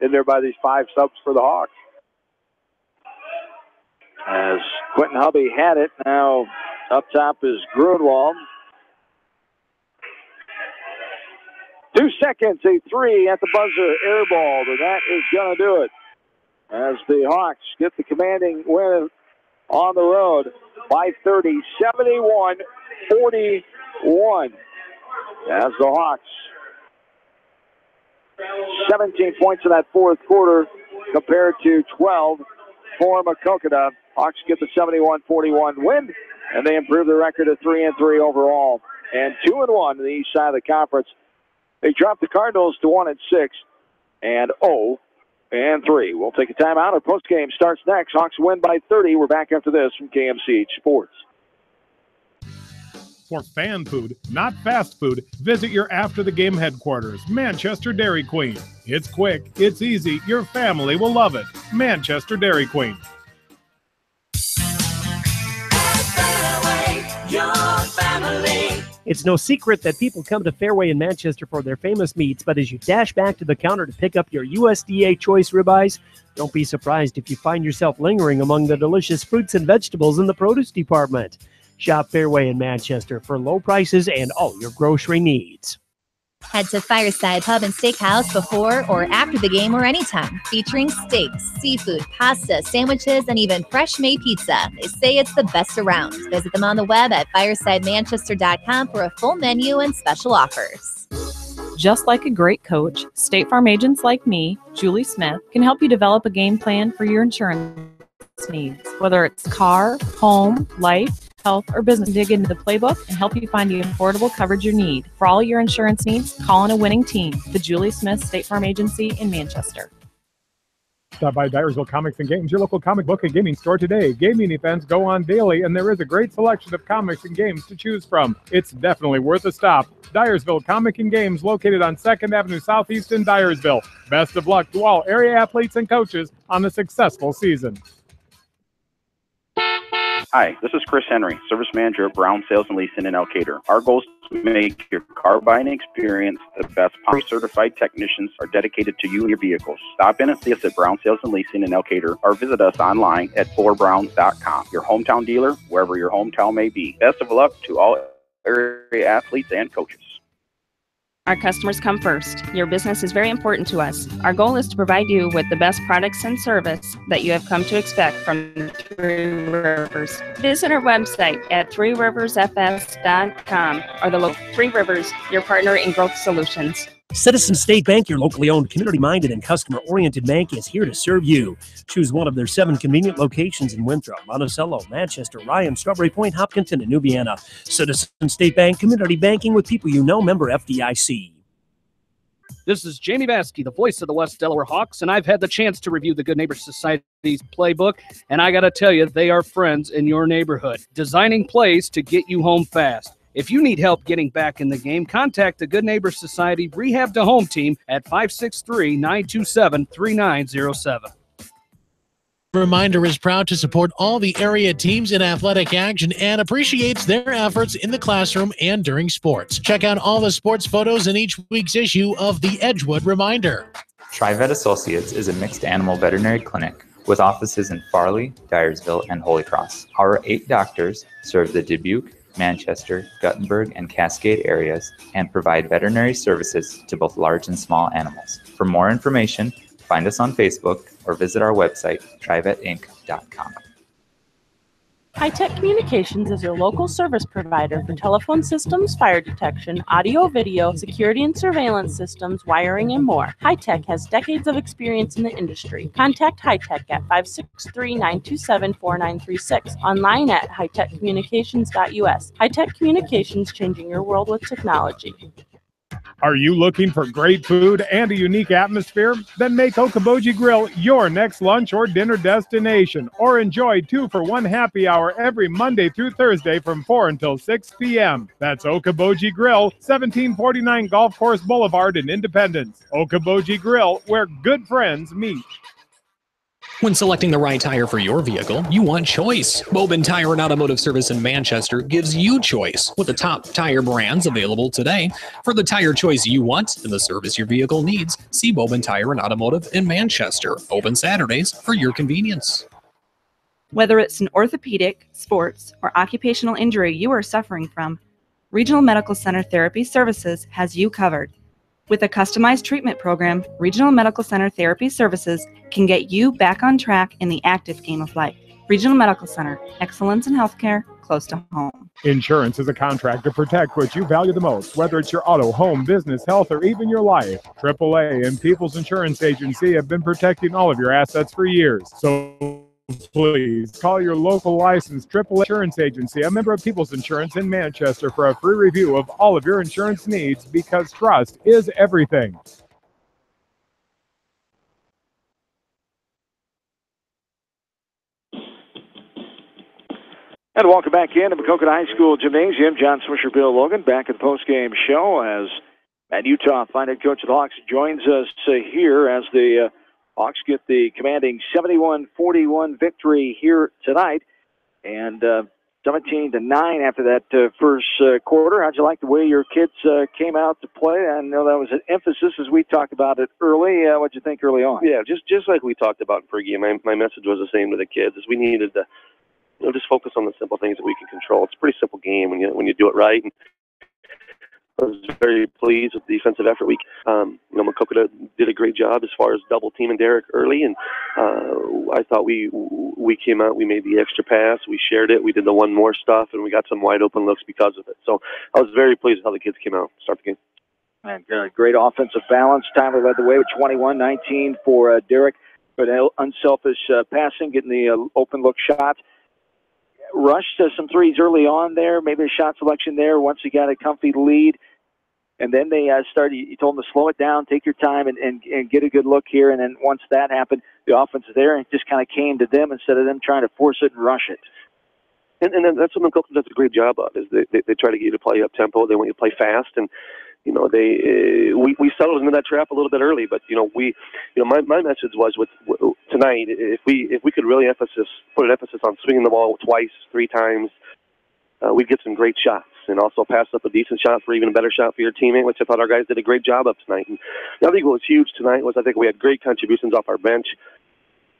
in there by these 5 subs for the Hawks. As Quentin Hubby had it, now up top is Grunwald. 2 seconds, a 3 at the buzzer, airballed, and that is going to do it. As the Hawks get the commanding win on the road by 30, 71-41. As the Hawks, 17 points in that fourth quarter compared to 12 for Maquoketa. Hawks get the 71-41 win, and they improve the record to 3-3 overall and 2-1 on the east side of the conference. They dropped the Cardinals to 1-6 and 0-3. We'll take a timeout. Our postgame starts next. Hawks win by 30. We're back after this from KMCH Sports. For fan food, not fast food, visit your after-the-game headquarters, Manchester Dairy Queen. It's quick, it's easy, your family will love it. Manchester Dairy Queen. Your family. It's no secret that people come to Fairway in Manchester for their famous meats, but as you dash back to the counter to pick up your USDA choice ribeyes, don't be surprised if you find yourself lingering among the delicious fruits and vegetables in the produce department. Shop Fairway in Manchester for low prices and all your grocery needs. Head to Fireside Pub and Steakhouse before or after the game or anytime, featuring steaks, seafood, pasta, sandwiches, and even fresh-made pizza. They say it's the best around. Visit them on the web at firesidemanchester.com for a full menu and special offers. Just like a great coach, State Farm agents like me, Julie Smith, can help you develop a game plan for your insurance needs. Whether it's car, home, life, health, or business, dig into the playbook and help you find the affordable coverage you need. For all your insurance needs, call in a winning team. The Julie Smith State Farm Agency in Manchester. Stop by Dyersville Comics and Games, your local comic book and gaming store today. Gaming events go on daily, and there is a great selection of comics and games to choose from. It's definitely worth a stop. Dyersville Comic and Games, located on 2nd Avenue Southeast in Dyersville. Best of luck to all area athletes and coaches on a successful season. Hi, this is Chris Henry, Service Manager at Brown Sales and Leasing in Elkader. Our goal is to make your car buying experience the best. Certified technicians are dedicated to you and your vehicles. Stop in and see us at Brown Sales and Leasing in Elkader or visit us online at FullerBrowns.com. Your hometown dealer, wherever your hometown may be. Best of luck to all area athletes and coaches. Our customers come first. Your business is very important to us. Our goal is to provide you with the best products and service that you have come to expect from Three Rivers. Visit our website at threeriversfs.com or the local Three Rivers, your partner in growth solutions. Citizen State Bank, your locally owned, community-minded, and customer-oriented bank, is here to serve you. Choose one of their 7 convenient locations in Winthrop, Monticello, Manchester, Ryan, Strawberry Point, Hopkinton, and New Vienna. Citizen State Bank, community banking with people you know, member FDIC. This is Jamie Vaskey, the voice of the West Delaware Hawks, and I've had the chance to review the Good Neighbor Society's playbook, and I got to tell you, they are friends in your neighborhood, designing plays to get you home fast. If you need help getting back in the game, contact the Good Neighbor Society Rehab to Home team at 563-927-3907. Reminder is proud to support all the area teams in athletic action and appreciates their efforts in the classroom and during sports. Check out all the sports photos in each week's issue of the Edgewood Reminder. TriVet Associates is a mixed animal veterinary clinic with offices in Farley, Dyersville, and Holy Cross. Our 8 doctors serve the Dubuque, Manchester, Guttenberg, and Cascade areas and provide veterinary services to both large and small animals. For more information, find us on Facebook or visit our website, trivetinc.com. High-Tech Communications is your local service provider for telephone systems, fire detection, audio, video, security and surveillance systems, wiring, and more. High-Tech has decades of experience in the industry. Contact High-Tech at 563-927-4936, online at hightechcommunications.us. High-Tech Communications, changing your world with technology. Are you looking for great food and a unique atmosphere? Then make Okoboji Grill your next lunch or dinner destination, or enjoy 2-for-1 happy hour every Monday through Thursday from 4 until 6 p.m. That's Okoboji Grill, 1749 Golf Course Boulevard in Independence. Okoboji Grill, where good friends meet. When selecting the right tire for your vehicle, you want choice. Bobin Tire and Automotive Service in Manchester gives you choice with the top tire brands available today. For the tire choice you want and the service your vehicle needs, see Bobin Tire and Automotive in Manchester. Open Saturdays for your convenience. Whether it's an orthopedic, sports, or occupational injury you are suffering from, Regional Medical Center Therapy Services has you covered. With a customized treatment program, Regional Medical Center Therapy Services can get you back on track in the active game of life. Regional Medical Center, excellence in healthcare, close to home. Insurance is a contract to protect what you value the most, whether it's your auto, home, business, health, or even your life. AAA and People's Insurance Agency have been protecting all of your assets for years. So please call your local licensed AAA Insurance Agency, a member of People's Insurance in Manchester, for a free review of all of your insurance needs, because trust is everything. And welcome back in to Maquoketa High School Gymnasium. John Swisher, Bill Logan, back at the postgame show as Matt Utah, fine head coach of the Hawks, joins us here as the Hawks get the commanding 71-41 victory here tonight. And 17-9 after that first quarter. How'd you like the way your kids came out to play? I know that was an emphasis as we talked about it early. What'd you think early on? Yeah, just like we talked about in pregame, my message was the same to the kids, is we needed to just focus on the simple things that we can control. It's a pretty simple game when you do it right. And I was very pleased with the defensive effort. Maquoketa did a great job as far as double teaming Derek early, and I thought we came out, we made the extra pass, we shared it, we did the one more stuff, and we got some wide open looks because of it. So I was very pleased with how the kids came out to start the game. And great offensive balance. Tyler led the way with 21-19 for Derek, but unselfish passing, getting the open look shots. Rushed some threes early on there, maybe a shot selection there once he got a comfy lead. And then they started, you told them to slow it down, take your time, and get a good look here. And then once that happened, the offense was there and it just kind of came to them instead of them trying to force it and rush it. And that's what Maquoketa does a great job of, is they try to get you to play up tempo. They want you to play fast. And, we settled into that trap a little bit early, but, my message was with tonight, if we could really put an emphasis on swinging the ball twice, 3 times, we'd get some great shots, and also pass up a decent shot for even a better shot for your teammate, which I thought our guys did a great job of tonight. And I think what was huge tonight was I think we had great contributions off our bench.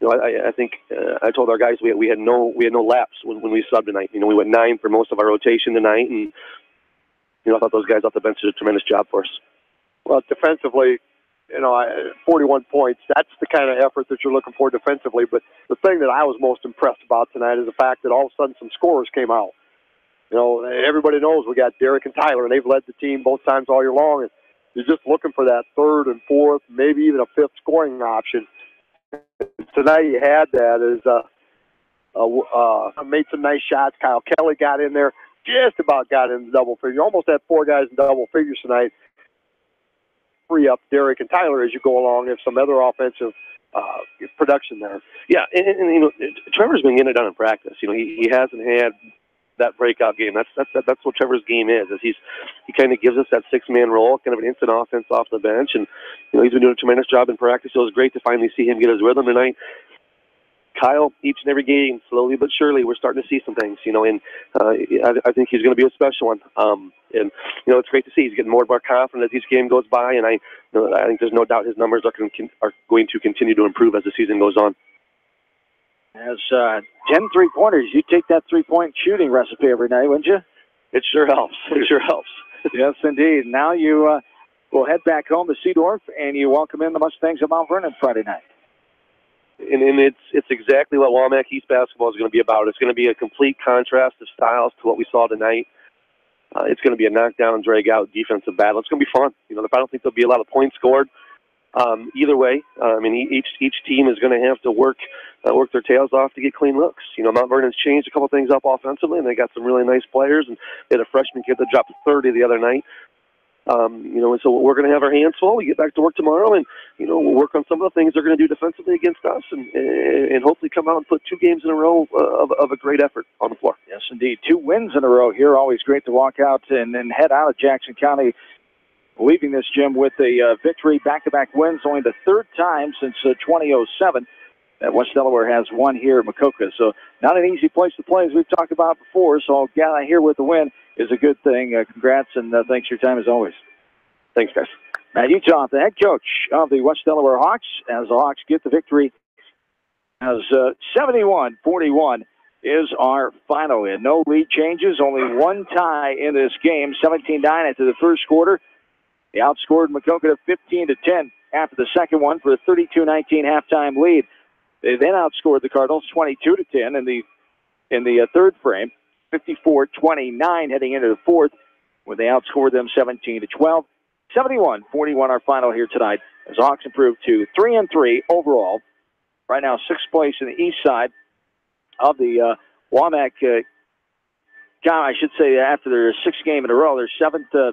I think I told our guys we had no laps when we subbed tonight. We went 9 for most of our rotation tonight, and I thought those guys off the bench did a tremendous job for us. Well, defensively, 41 points, that's the kind of effort that you're looking for defensively. But the thing that I was most impressed about tonight is the fact that all of a sudden some scorers came out. Everybody knows we got Derek and Tyler, and they've led the team both times all year long. And you're just looking for that 3rd and 4th, maybe even a 5th scoring option. Tonight you had that as made some nice shots. Kyle Kelly got in there, just about got in the double figure. Almost had 4 guys in double figures tonight. Free up Derek and Tyler as you go along, and some other offensive production there. Yeah, and Trevor's been getting it done in practice. He hasn't had that breakout game. That's what Trevor's game is he kind of gives us that 6-man role, kind of an instant offense off the bench, and he's been doing a tremendous job in practice. So it was great to finally see him get his rhythm tonight. Kyle, each and every game, slowly but surely, we're starting to see some things, and I think he's going to be a special one. And it's great to see he's getting more and more confident as each game goes by, and I think there's no doubt his numbers are going to continue to improve as the season goes on. As 10 3-pointers, you take that 3-point shooting recipe every night, wouldn't you? It sure helps. It sure helps. Yes, indeed. Now you will head back home to Seedorf, and you welcome in the Mustangs of Mount Vernon Friday night. And it's exactly what Wamak East basketball is going to be about. It's going to be a complete contrast of styles to what we saw tonight. It's going to be a knockdown, drag-out defensive battle. It's going to be fun. I don't think there'll be a lot of points scored. Either way, each team is going to have to work their tails off to get clean looks. Mount Vernon's changed a couple things up offensively, and they got some really nice players. And they had a freshman kid that dropped 30 the other night. And so we're going to have our hands full. We get back to work tomorrow, and we'll work on some of the things they're going to do defensively against us, and hopefully come out and put 2 games in a row of a great effort on the floor. Yes, indeed. 2 wins in a row here. Always great to walk out and then head out of Jackson County, leaving this gym with a victory, back-to-back wins, only the 3rd time since 2007 that West Delaware has won here at Maquoketa. So not an easy place to play, as we've talked about before. So getting out here with the win is a good thing. Congrats, and thanks for your time as always. Thanks, guys. Matt Uthoff, the head coach of the West Delaware Hawks, as the Hawks get the victory as 71-41 is our final. And no lead changes, only 1 tie in this game, 17-9 after the first quarter. They outscored Maquoketa 15-10 after the second one for a 32-19 halftime lead. They then outscored the Cardinals 22-10 in the third frame, 54-29 heading into the fourth, when they outscored them 17-12. 71-41 our final here tonight, as Hawks improved to 3-3 overall. Right now, 6th place in the east side of the Wamak. I should say after their 6th game in a row, their 7th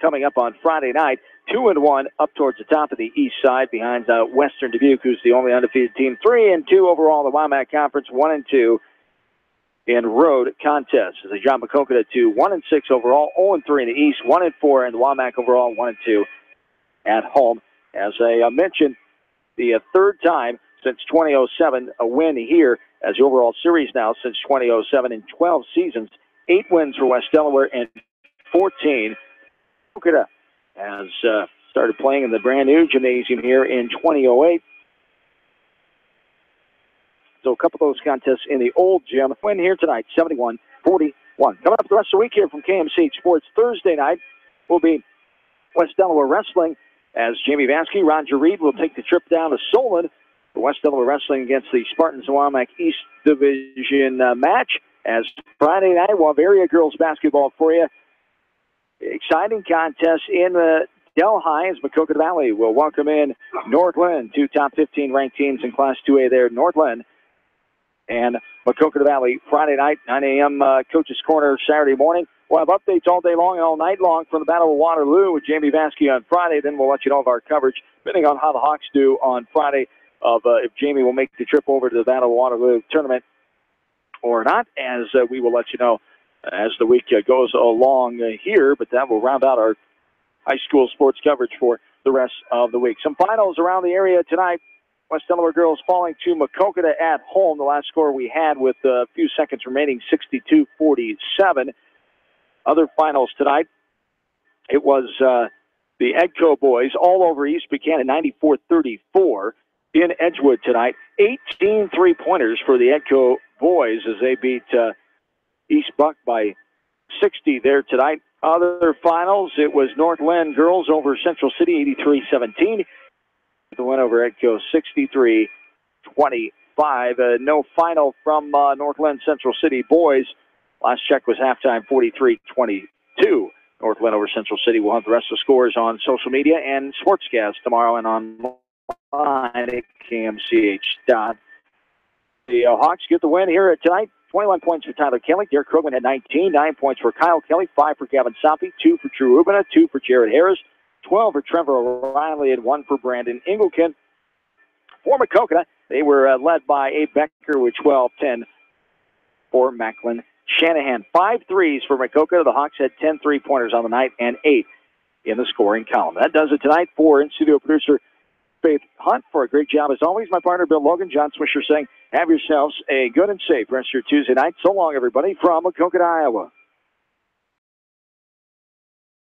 coming up on Friday night. 2-1 up towards the top of the east side behind Western Dubuque, who's the only undefeated team. 3-2 overall in the Wamak Conference, 1-2 in road contests. As they drop Maquoketa to 1-6 overall, 0-3 in the east, 1-4 in the Wamak overall, 1-2 at home. As I mentioned, the 3rd time since 2007 a win here as the overall series now since 2007 in 12 seasons. 8 wins for West Delaware and 14. Maquoketa has started playing in the brand new gymnasium here in 2008. So a couple of those contests in the old gym. Win here tonight, 71-41. Coming up the rest of the week here from KMCH Sports, Thursday night will be West Delaware Wrestling as Jamie Vansky, Roger Reed will take the trip down to Solon for West Delaware Wrestling against the Spartans of Wamak East Division match. As Friday night, we'll have area girls basketball for you. Exciting contest in the Del High as Maquoketa Valley will welcome in Northland, 2 top 15 ranked teams in Class 2A there. Northland and Maquoketa Valley Friday night, 9 a.m. Coach's Corner Saturday morning. We'll have updates all day long and all night long from the Battle of Waterloo with Jamie Vansky on Friday. Then we'll let you know of our coverage, depending on how the Hawks do on Friday, of if Jamie will make the trip over to the Battle of Waterloo tournament or not, as we will let you know as the week goes along here. But that will round out our high school sports coverage for the rest of the week. Some finals around the area tonight. West Delaware girls falling to Maquoketa at home. The last score we had with a few seconds remaining, 62-47. Other finals tonight, it was the Edco boys all over East Buchanan, 94-34 in Edgewood tonight. 18 three-pointers for the Edco boys as they beat East Buck by 60 there tonight. Other finals, it was Northland girls over Central City, 83-17. The win over Edco, 63-25. No final from Northland Central City boys. Last check was halftime, 43-22. Northland over Central City. We'll have the rest of the scores on social media and Sportscast tomorrow and online at KMCH. The Hawks get the win here tonight. 21 points for Tyler Kelly. Derek Krugman had 19. 9 points for Kyle Kelly. 5 for Gavin Soppy. 2 for Drew Rubina. 2 for Jared Harris. 12 for Trevor O'Reilly and 1 for Brandon Inglekin. For Maquoketa, they were led by Abe Becker with 12-10 for Macklin Shanahan. 5 threes for Maquoketa. The Hawks had 10 three-pointers on the night and 8 in the scoring column. That does it tonight for in-studio producer Faith Hunt. For a great job as always, my partner Bill Logan, John Swisher saying, have yourselves a good and safe rest of your Tuesday night. So long, everybody, from Maquoketa, Iowa.